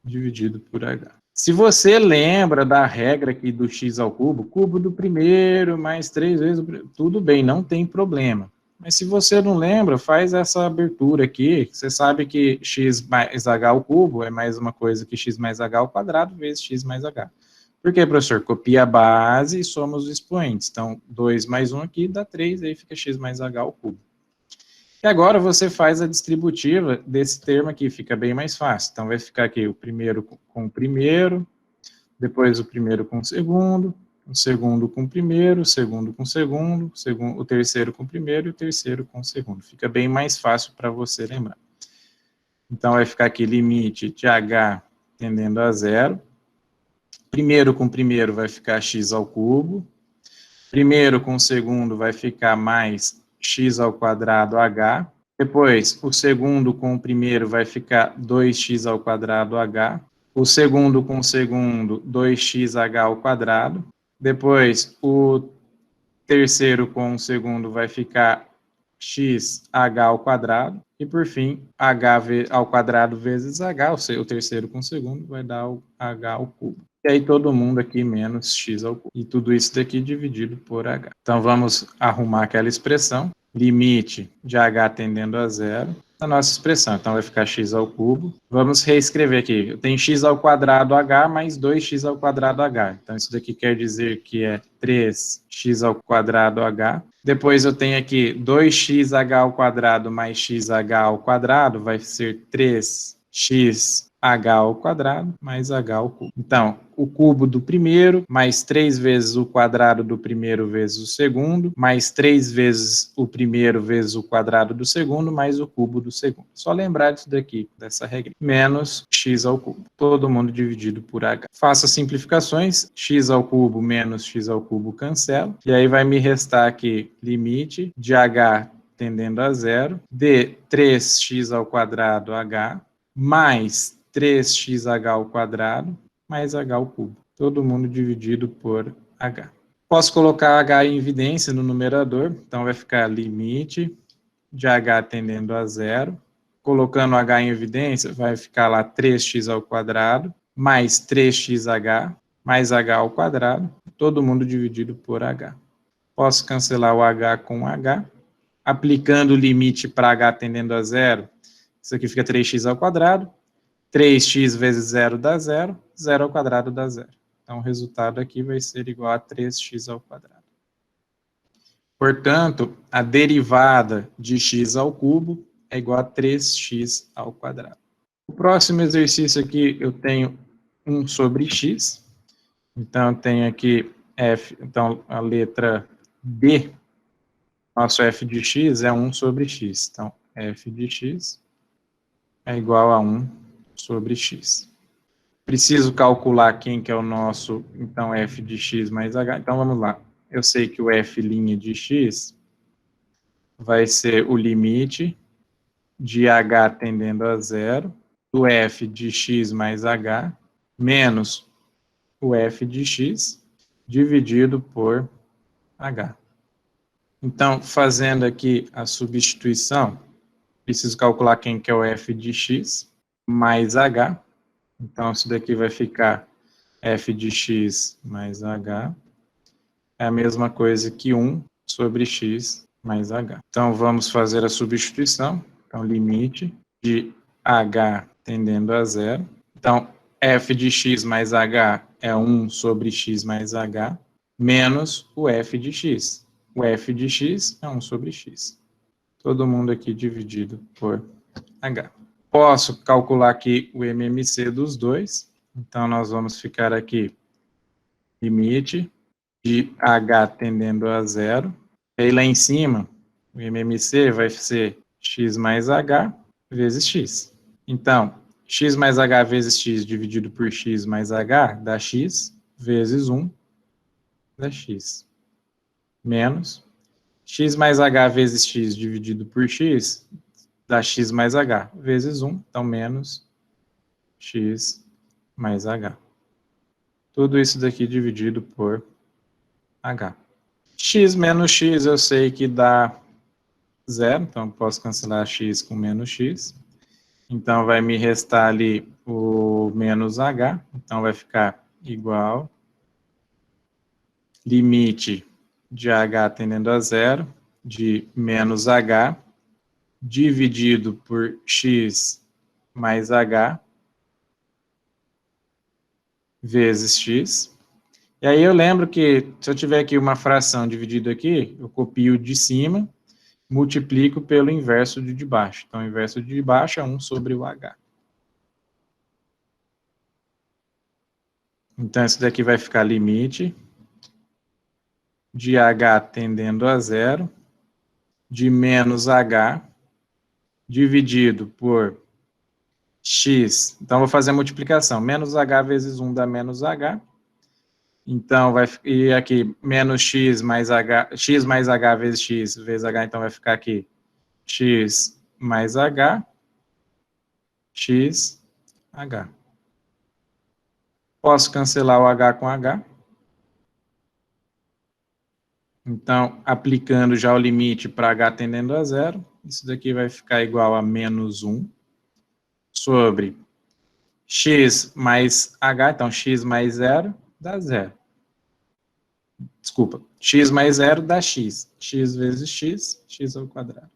dividido por h. Se você lembra da regra aqui do x ao cubo do primeiro mais 3 vezes o primeiro, tudo bem, não tem problema. Mas se você não lembra, faz essa abertura aqui, você sabe que x mais h ao cubo é mais uma coisa que x mais h ao quadrado vezes x mais h. Por quê, professor? Copia a base e soma os expoentes. Então, 2 mais 1 aqui dá 3, aí fica x mais h ao cubo. E agora você faz a distributiva desse termo aqui, fica bem mais fácil. Então, vai ficar aqui o primeiro com o primeiro, depois o primeiro com o segundo com o primeiro, o segundo com o segundo, o terceiro com o primeiro e o terceiro com o segundo. Fica bem mais fácil para você lembrar. Então, vai ficar aqui limite de h tendendo a zero. Primeiro com o primeiro vai ficar x ao cubo. Primeiro com o segundo vai ficar mais x ao quadrado h. Depois, o segundo com o primeiro vai ficar 2x ao quadrado h. O segundo com o segundo, 2xh ao quadrado. Depois, o terceiro com o segundo vai ficar xh ao quadrado. E, por fim, h ao quadrado vezes h, o terceiro com o segundo, vai dar o h ao cubo. E aí todo mundo aqui menos x ao cubo. E tudo isso daqui dividido por h. Então, vamos arrumar aquela expressão. Limite de h tendendo a zero. A nossa expressão. Então, vai ficar x ao cubo. Vamos reescrever aqui. Eu tenho x ao quadrado h mais 2x ao quadrado h. Então, isso daqui quer dizer que é 3x ao quadrado h. Depois eu tenho aqui 2xh ao quadrado mais xh ao quadrado, vai ser 3x h ao quadrado mais h ao cubo. Então, o cubo do primeiro, mais 3 vezes o quadrado do primeiro vezes o segundo, mais 3 vezes o primeiro vezes o quadrado do segundo, mais o cubo do segundo. Só lembrar disso daqui, dessa regra. Menos x ao cubo. Todo mundo dividido por h. Faça simplificações. X ao cubo menos x ao cubo cancela. E aí vai me restar aqui limite de h tendendo a zero, de 3x ao quadrado h, mais 3xh ao quadrado, mais h ao cubo. Todo mundo dividido por h. Posso colocar h em evidência no numerador, então vai ficar limite de h tendendo a zero. Colocando h em evidência, vai ficar lá 3x ao quadrado, mais 3xh, mais h ao quadrado, todo mundo dividido por h. Posso cancelar o h com h. Aplicando o limite para h tendendo a zero, isso aqui fica 3x ao quadrado. 3x vezes 0 dá 0, 0 ao quadrado dá 0. Então, o resultado aqui vai ser igual a 3x ao quadrado. Portanto, a derivada de x ao cubo é igual a 3x ao quadrado. O próximo exercício aqui, eu tenho 1 sobre x. Então, eu tenho aqui f, então, a letra D, nosso f de x é 1 sobre x. Então, f de x é igual a 1 sobre x. Preciso calcular quem que é o nosso, então, f de x mais h. Então, vamos lá. Eu sei que o f' de x vai ser o limite de h tendendo a zero, do f de x mais h, menos o f de x, dividido por h. Então, fazendo aqui a substituição, preciso calcular quem que é o f de x mais h. Então, isso daqui vai ficar f de x mais h. É a mesma coisa que 1 sobre x mais h. Então, vamos fazer a substituição. Então, limite de h tendendo a zero. Então, f de x mais h é 1 sobre x mais h, menos o f de x. O f de x é 1 sobre x. Todo mundo aqui dividido por h. Posso calcular aqui o MMC dos dois. Então, nós vamos ficar aqui, limite de h tendendo a zero. E aí, lá em cima, o MMC vai ser x mais h vezes x. Então, x mais h vezes x dividido por x mais h dá x vezes 1 dá x. Menos x mais h vezes x dividido por x dá x mais h vezes 1, então menos x mais h. Tudo isso daqui dividido por h. X menos x eu sei que dá zero, então posso cancelar x com menos x. Então vai me restar ali o menos h, então vai ficar igual limite de h tendendo a zero de menos h dividido por x mais h vezes x. E aí eu lembro que se eu tiver aqui uma fração dividida aqui, eu copio de cima, multiplico pelo inverso de baixo. Então, o inverso de baixo é 1 sobre o h. Então, isso daqui vai ficar limite de h tendendo a zero de menos h dividido por x. Então, vou fazer a multiplicação. Menos h vezes 1 dá menos h. Então, vai e aqui, menos x mais h vezes x vezes h, então vai ficar aqui x mais h, x, h. Posso cancelar o h com h. Então, aplicando já o limite para h tendendo a zero, isso daqui vai ficar igual a menos 1 sobre x mais h, então x mais 0 dá 0. Desculpa, x mais 0 dá x. X vezes x, x ao quadrado.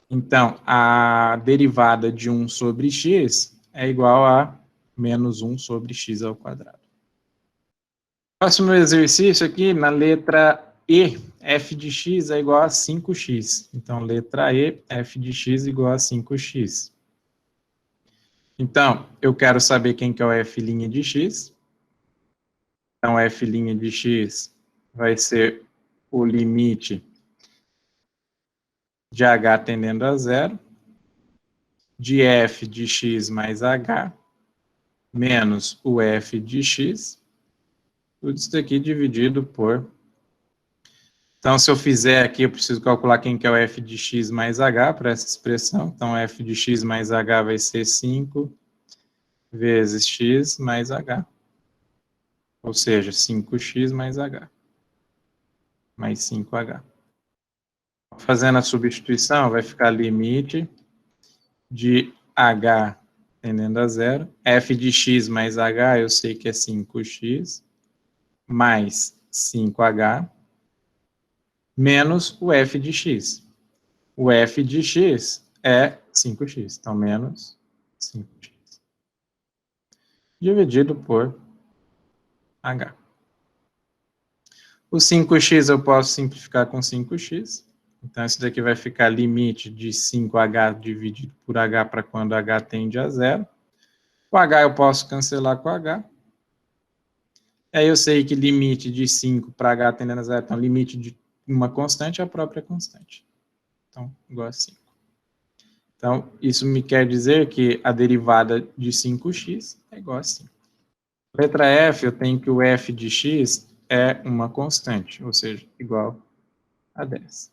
Então, a derivada de 1 sobre x é igual a menos 1 sobre x ao quadrado. Próximo exercício aqui, na letra E, f de x é igual a 5x. Então, letra E, f de x igual a 5x. Então, eu quero saber quem que é o f' de x. Então, f' de x vai ser o limite de h tendendo a zero, de f de x mais h, menos o f de x, tudo isso daqui dividido por... Então, se eu fizer aqui, eu preciso calcular quem que é o f de x mais h para essa expressão. Então, f de x mais h vai ser 5 vezes x mais h. Ou seja, 5x mais h. Mais 5h. Fazendo a substituição, vai ficar limite de h tendendo a zero. F de x mais h, eu sei que é 5x, mais 5h, menos o f de x. O f de x é 5x, então menos 5x. Dividido por h. O 5x eu posso simplificar com 5x. Então, isso daqui vai ficar limite de 5h dividido por h para quando h tende a zero. O h eu posso cancelar com h. Aí eu sei que limite de 5 para h tendendo a zero, então limite de uma constante é a própria constante. Então, igual a 5. Então, isso me quer dizer que a derivada de 5x é igual a 5. Letra F, eu tenho que o f de x é uma constante, ou seja, igual a 10.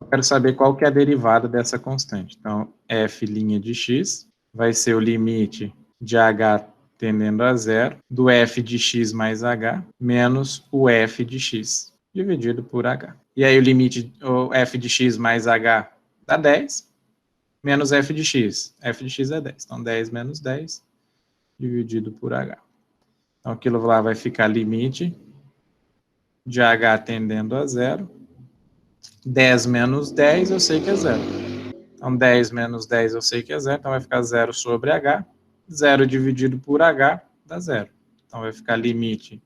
Eu quero saber qual que é a derivada dessa constante. Então, f' de x vai ser o limite de h tendendo a zero, do f de x mais h, menos o f de x, dividido por h. E aí o limite, o f de x mais h dá 10, menos f de x. F de x é 10, então 10 menos 10, dividido por h. Então, aquilo lá vai ficar limite de h tendendo a zero. 10 menos 10, eu sei que é zero. Então, 10 menos 10, eu sei que é zero. Então, vai ficar 0 sobre h. 0 dividido por h dá 0. Então, vai ficar limite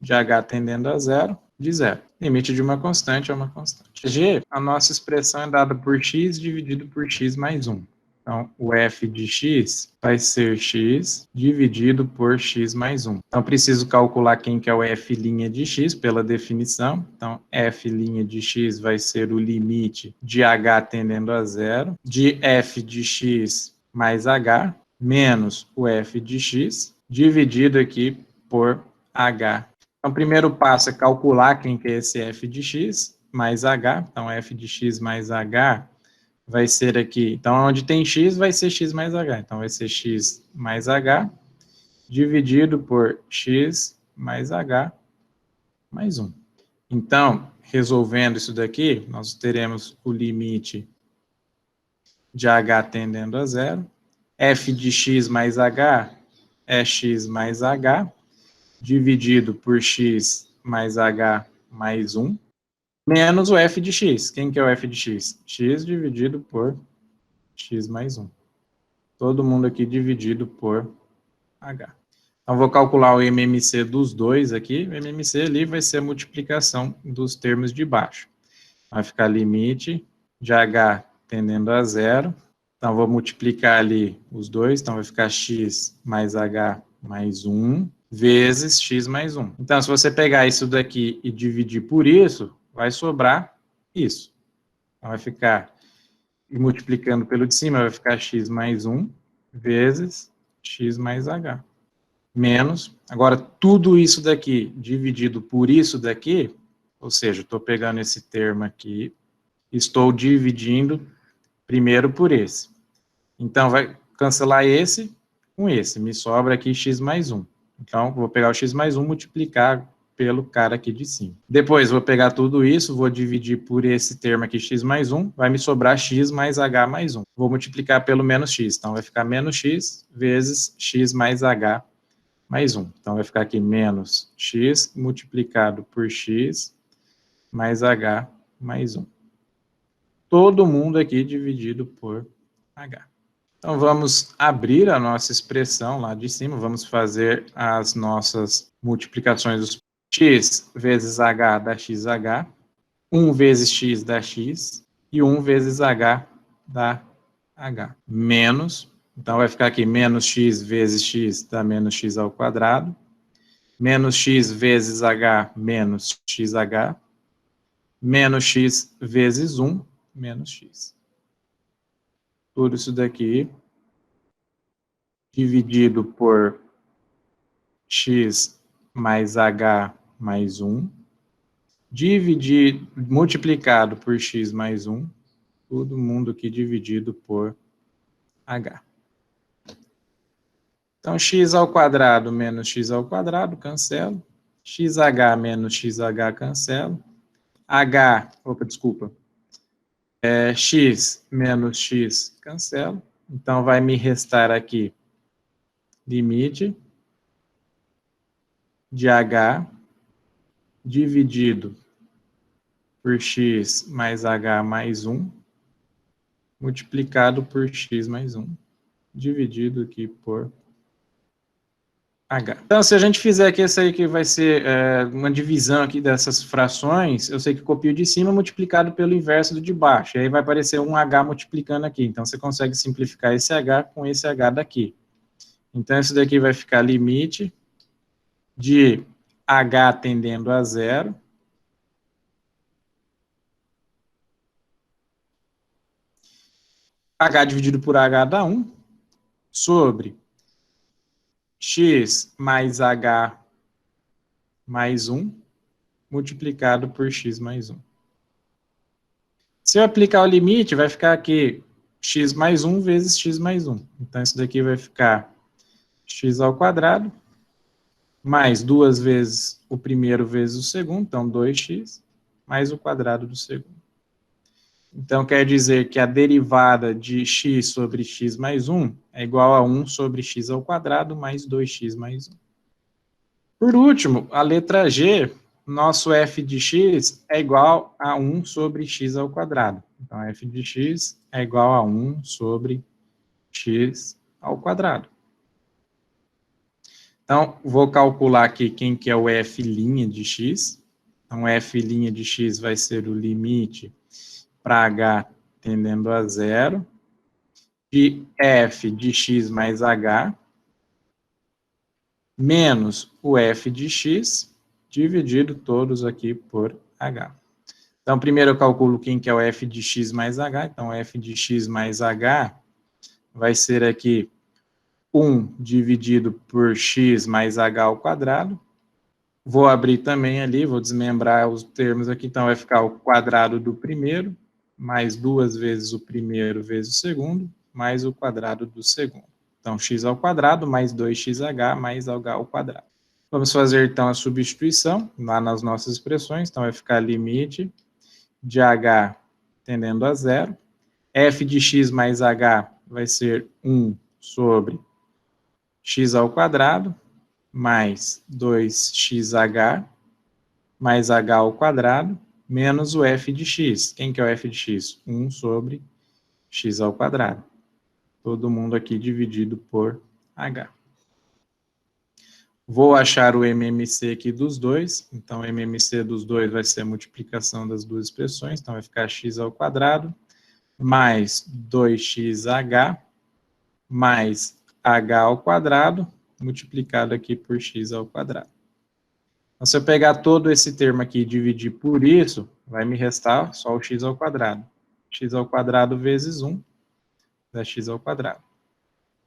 de h tendendo a zero, de zero. Limite de uma constante é uma constante. G, a nossa expressão é dada por x dividido por x mais 1. Então, o f de x vai ser x dividido por x mais 1. Então, preciso calcular quem que é o f' de x pela definição. Então, f' de x vai ser o limite de h tendendo a zero, de f de x mais h, menos o f de x, dividido aqui por h. Então, o primeiro passo é calcular quem que é esse f de x mais h. Então, f de x mais h vai ser aqui. Então, onde tem x, vai ser x mais h. Então, vai ser x mais h dividido por x mais h mais 1. Então, resolvendo isso daqui, nós teremos o limite de h tendendo a zero. F de x mais h é x mais h, dividido por x mais h mais 1, menos o f de x. Quem que é o f de x? X dividido por x mais 1. Todo mundo aqui dividido por h. Então, vou calcular o MMC dos dois aqui. O MMC ali vai ser a multiplicação dos termos de baixo. Vai ficar limite de h tendendo a zero. Então, vou multiplicar ali os dois. Então, vai ficar x mais h mais 1 vezes x mais 1. Então, se você pegar isso daqui e dividir por isso, vai sobrar isso. Então, vai ficar, e multiplicando pelo de cima, vai ficar x mais 1 vezes x mais h. Menos, agora, tudo isso daqui dividido por isso daqui, ou seja, estou pegando esse termo aqui, estou dividindo primeiro por esse. Então, vai cancelar esse com esse, me sobra aqui x mais 1. Então, vou pegar o x mais 1 e multiplicar pelo cara aqui de cima. Depois, vou pegar tudo isso, vou dividir por esse termo aqui, x mais 1, vai me sobrar x mais h mais 1. Vou multiplicar pelo menos x, então vai ficar menos x vezes x mais h mais 1. Então, vai ficar aqui menos x multiplicado por x mais h mais 1. Todo mundo aqui dividido por h. Então, vamos abrir a nossa expressão lá de cima, vamos fazer as nossas multiplicações dos x vezes h dá xh, 1 vezes x dá x, e 1 vezes h dá h. Menos, então vai ficar aqui menos x vezes x dá menos x ao quadrado, menos x vezes h menos xh, menos x vezes 1 menos x. Tudo isso daqui dividido por x mais h mais 1, multiplicado por x mais 1, todo mundo aqui dividido por h. Então, x ao quadrado menos x ao quadrado, cancelo. xh menos xh, cancelo. X menos x, cancelo. Então, vai me restar aqui limite de h dividido por x mais h mais 1, multiplicado por x mais 1, dividido aqui por h. Então, se a gente fizer aqui, essa aí que vai ser uma divisão aqui dessas frações, eu sei que copio de cima multiplicado pelo inverso do de baixo, e aí vai aparecer um h multiplicando aqui. Então, você consegue simplificar esse h com esse h daqui. Então, isso daqui vai ficar limite de h tendendo a zero, h dividido por h dá 1, sobre x mais h mais 1, multiplicado por x mais 1. Se eu aplicar o limite, vai ficar aqui x mais 1 vezes x mais 1. Então, isso daqui vai ficar x ao quadrado, mais 2 vezes o primeiro vezes o segundo, então 2x, mais o quadrado do segundo. Então, quer dizer que a derivada de x sobre x mais 1 é igual a 1 sobre x ao quadrado mais 2x mais 1. Por último, a letra G, nosso f de x é igual a 1 sobre x ao quadrado. Então, f de x é igual a 1 sobre x ao quadrado. Então, vou calcular aqui quem que é o f' de x. Então, f' de x vai ser o limite para h tendendo a zero, de f de x mais h, menos o f de x, dividido todos aqui por h. Então, primeiro eu calculo quem que é o f de x mais h. Então, f de x mais h vai ser aqui 1 dividido por x mais h ao quadrado. Vou abrir também ali, vou desmembrar os termos aqui. Então, vai ficar o quadrado do primeiro, mais 2 vezes o primeiro vezes o segundo, mais o quadrado do segundo. Então, x ao quadrado mais 2xh mais h ao quadrado. Vamos fazer, então, a substituição lá nas nossas expressões. Então, vai ficar limite de h tendendo a zero. F de x mais h vai ser 1 sobre x ao quadrado, mais 2xh, mais h ao quadrado, menos o f de x. Quem que é o f de x? 1 sobre x ao quadrado. Todo mundo aqui dividido por h. Vou achar o MMC aqui dos dois. Então, o MMC dos dois vai ser a multiplicação das duas expressões. Então, vai ficar x ao quadrado, mais 2xh, mais h ao quadrado, multiplicado aqui por x ao quadrado. Então, se eu pegar todo esse termo aqui e dividir por isso, vai me restar só o x ao quadrado. X ao quadrado vezes 1, dá x ao quadrado.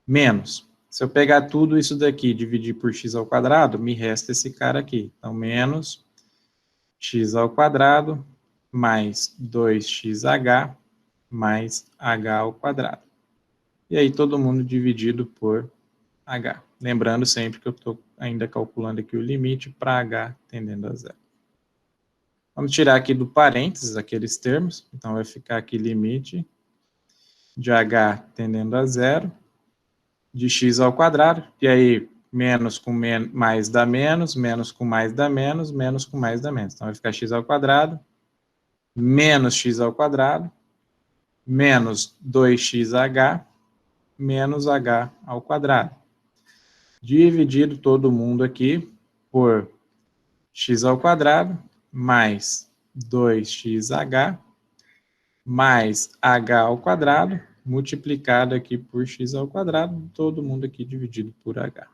Menos, se eu pegar tudo isso daqui e dividir por x ao quadrado, me resta esse cara aqui. Então, menos x ao quadrado, mais 2xh, mais h ao quadrado. E aí, todo mundo dividido por h. Lembrando sempre que eu estou ainda calculando aqui o limite para h tendendo a zero. Vamos tirar aqui do parênteses aqueles termos. Então, vai ficar aqui limite de h tendendo a zero, de x ao quadrado. E aí, menos com mais dá menos, menos com mais dá menos, menos com mais dá menos. Então, vai ficar x ao quadrado, menos x ao quadrado, menos 2xh, menos h ao quadrado. Dividido todo mundo aqui por x ao quadrado, mais 2xh, mais h ao quadrado, multiplicado aqui por x ao quadrado, todo mundo aqui dividido por h.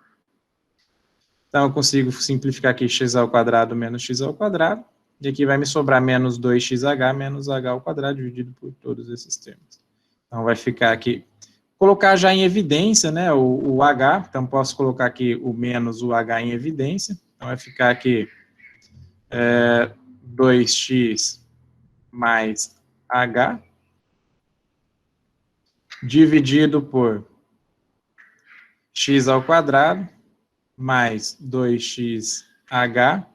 Então, eu consigo simplificar aqui x ao quadrado menos x ao quadrado, e aqui vai me sobrar menos 2xh menos h ao quadrado, dividido por todos esses termos. Então, vai ficar aqui, colocar já em evidência, né, o h, então posso colocar aqui o menos o h em evidência, então vai ficar aqui 2x mais h, dividido por x ao quadrado, mais 2xh,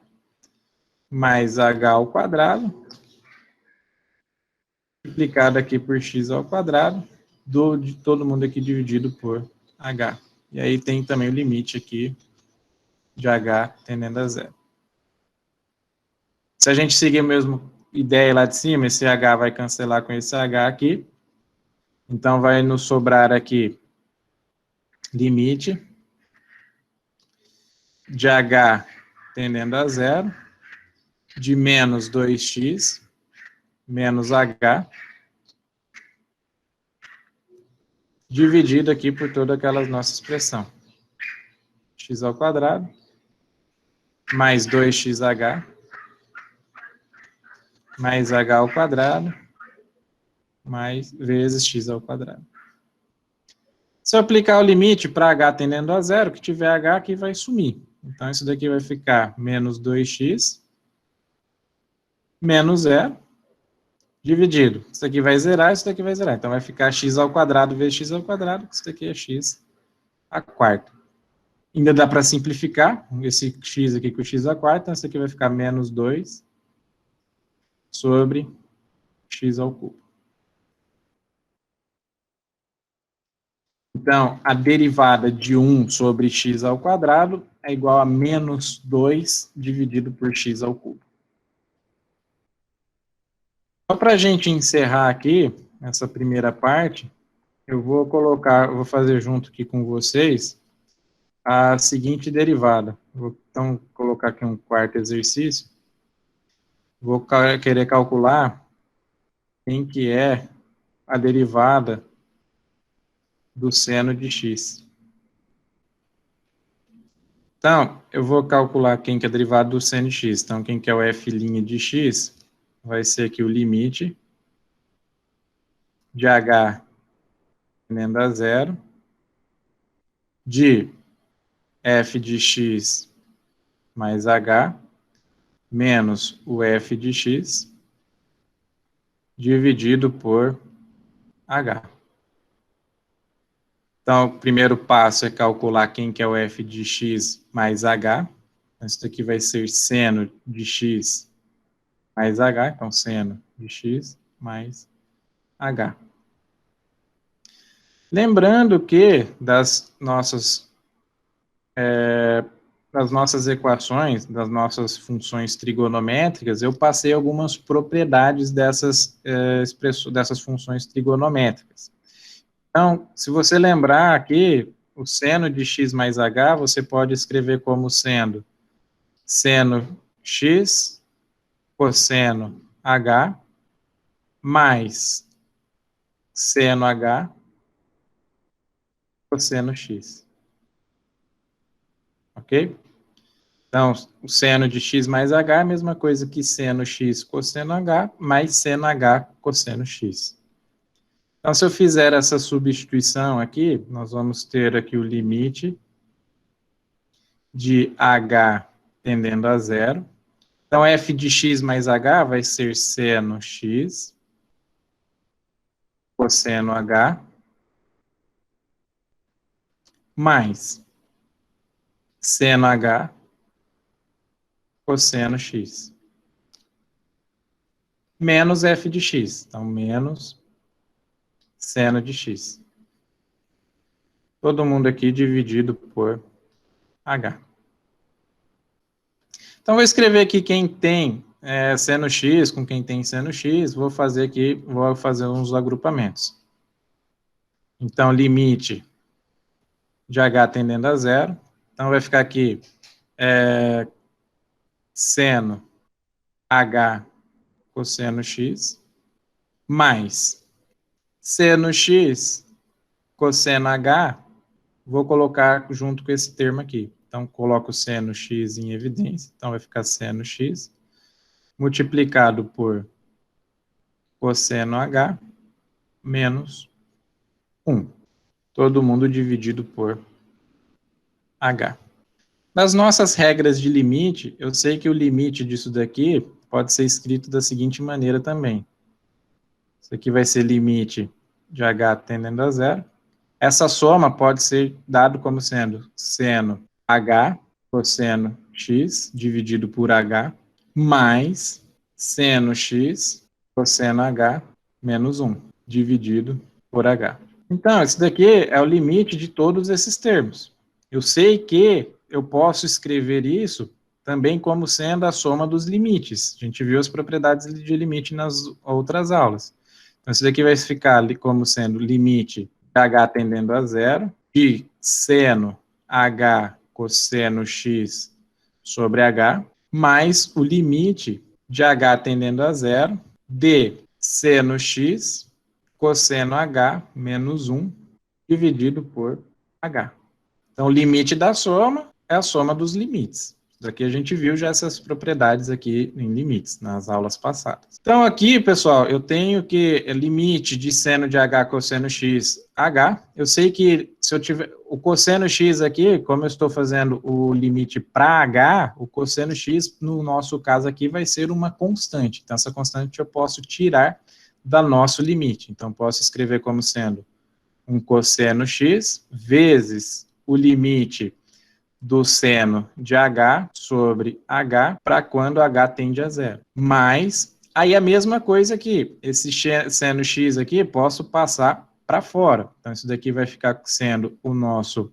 mais h ao quadrado, multiplicado aqui por x ao quadrado, de todo mundo aqui dividido por h. E aí tem também o limite aqui de h tendendo a zero. Se a gente seguir a mesma ideia lá de cima, esse h vai cancelar com esse h aqui. Então, vai nos sobrar aqui limite de h tendendo a zero, de menos 2x, menos h, dividido aqui por toda aquela nossa expressão. X ao quadrado, mais 2xh, mais h ao quadrado, mais vezes x ao quadrado. Se eu aplicar o limite para h tendendo a zero, que tiver h aqui vai sumir. Então, isso daqui vai ficar menos 2x, menos zero, dividido. Isso daqui vai zerar, isso daqui vai zerar. Então, vai ficar x ao quadrado vezes x ao quadrado, isso daqui é x a quarta. Ainda dá para simplificar esse x aqui com x a quarta, então isso aqui vai ficar menos 2 sobre x ao cubo. Então, a derivada de 1 sobre x ao quadrado é igual a menos 2 dividido por x ao cubo. Só para a gente encerrar aqui, essa primeira parte, eu vou fazer junto aqui com vocês a seguinte derivada. Vou, então, colocar aqui um quarto exercício. Vou querer calcular quem que é a derivada do seno de x. Então, eu vou calcular quem que é a derivada do seno de x. Então, quem que é o f' de x vai ser aqui o limite de h tendendo a zero de f de x mais h menos o f de x dividido por h. Então, o primeiro passo é calcular quem que é o f de x mais h. Então, isso daqui vai ser seno de x mais h. Então, seno de x mais h. Lembrando que das nossas equações, das nossas funções trigonométricas, eu passei algumas propriedades dessas funções trigonométricas. Então, se você lembrar aqui, o seno de x mais h, você pode escrever como sendo seno x cosseno h mais seno h cosseno x. Ok? Então, o seno de x mais h é a mesma coisa que seno x cosseno h mais seno h cosseno x. Então, se eu fizer essa substituição aqui, nós vamos ter aqui o limite de h tendendo a zero. Então, f de x mais h vai ser seno x cosseno h mais seno h cosseno x menos f de x. Então, menos seno de x. Todo mundo aqui dividido por h. Então, vou escrever aqui quem tem seno x com quem tem seno x. Vou fazer uns agrupamentos. Então, limite de h tendendo a zero. Então, vai ficar aqui seno h cosseno x mais seno x cosseno h, vou colocar junto com esse termo aqui. Então, coloco seno x em evidência. Então, vai ficar seno x multiplicado por cosseno h menos 1. Todo mundo dividido por h. Nas nossas regras de limite, eu sei que o limite disso daqui pode ser escrito da seguinte maneira também. Isso aqui vai ser limite de h tendendo a zero. Essa soma pode ser dado como sendo seno h cosseno x dividido por h mais seno x cosseno h menos 1 dividido por h. Então, esse daqui é o limite de todos esses termos. Eu sei que eu posso escrever isso também como sendo a soma dos limites. A gente viu as propriedades de limite nas outras aulas. Então, isso daqui vai ficar como sendo limite de h tendendo a zero, de seno h cosseno x sobre h, mais o limite de h tendendo a zero, de seno x cosseno h menos 1 dividido por h. Então, o limite da soma é a soma dos limites. Daqui a gente viu já essas propriedades aqui em limites, nas aulas passadas. Então, aqui, pessoal, eu tenho que limite de seno de h cosseno x, h. Eu sei que se eu tiver o cosseno x aqui, como eu estou fazendo o limite para h, o cosseno x, no nosso caso aqui, vai ser uma constante. Então, essa constante eu posso tirar do nosso limite. Então, posso escrever como sendo um cosseno x vezes o limite do seno de h sobre h para quando h tende a zero. Mas, aí a mesma coisa aqui, esse seno x aqui, posso passar para fora. Então, isso daqui vai ficar sendo o nosso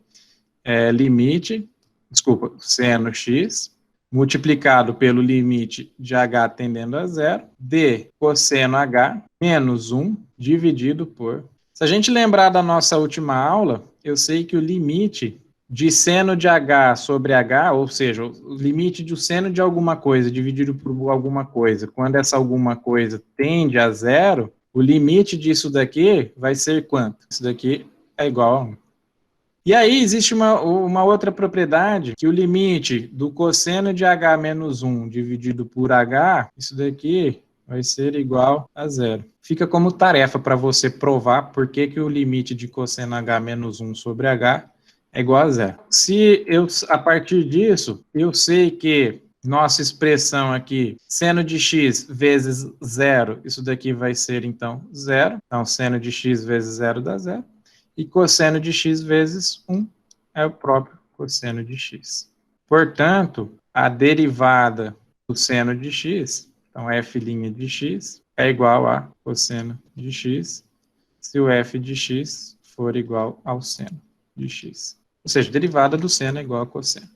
limite, desculpa, seno x, multiplicado pelo limite de h tendendo a zero, de cosseno h menos 1 dividido por... Se a gente lembrar da nossa última aula, eu sei que o limite de seno de H sobre H, ou seja, o limite do seno de alguma coisa dividido por alguma coisa, quando essa alguma coisa tende a zero, o limite disso daqui vai ser quanto? Isso daqui é igual a 1. E aí existe uma outra propriedade, que o limite do cosseno de H menos 1 dividido por H, isso daqui vai ser igual a zero. Fica como tarefa para você provar por que o limite de cosseno H menos 1 sobre H é igual a zero. Se eu, a partir disso, eu sei que nossa expressão aqui, seno de x vezes zero, isso daqui vai ser, então, zero. Então, seno de x vezes zero dá zero. E cosseno de x vezes 1 é o próprio cosseno de x. Portanto, a derivada do seno de x, então f' de x, é igual a cosseno de x, se o f de x for igual ao seno de x. Ou seja, derivada do seno é igual a cosseno.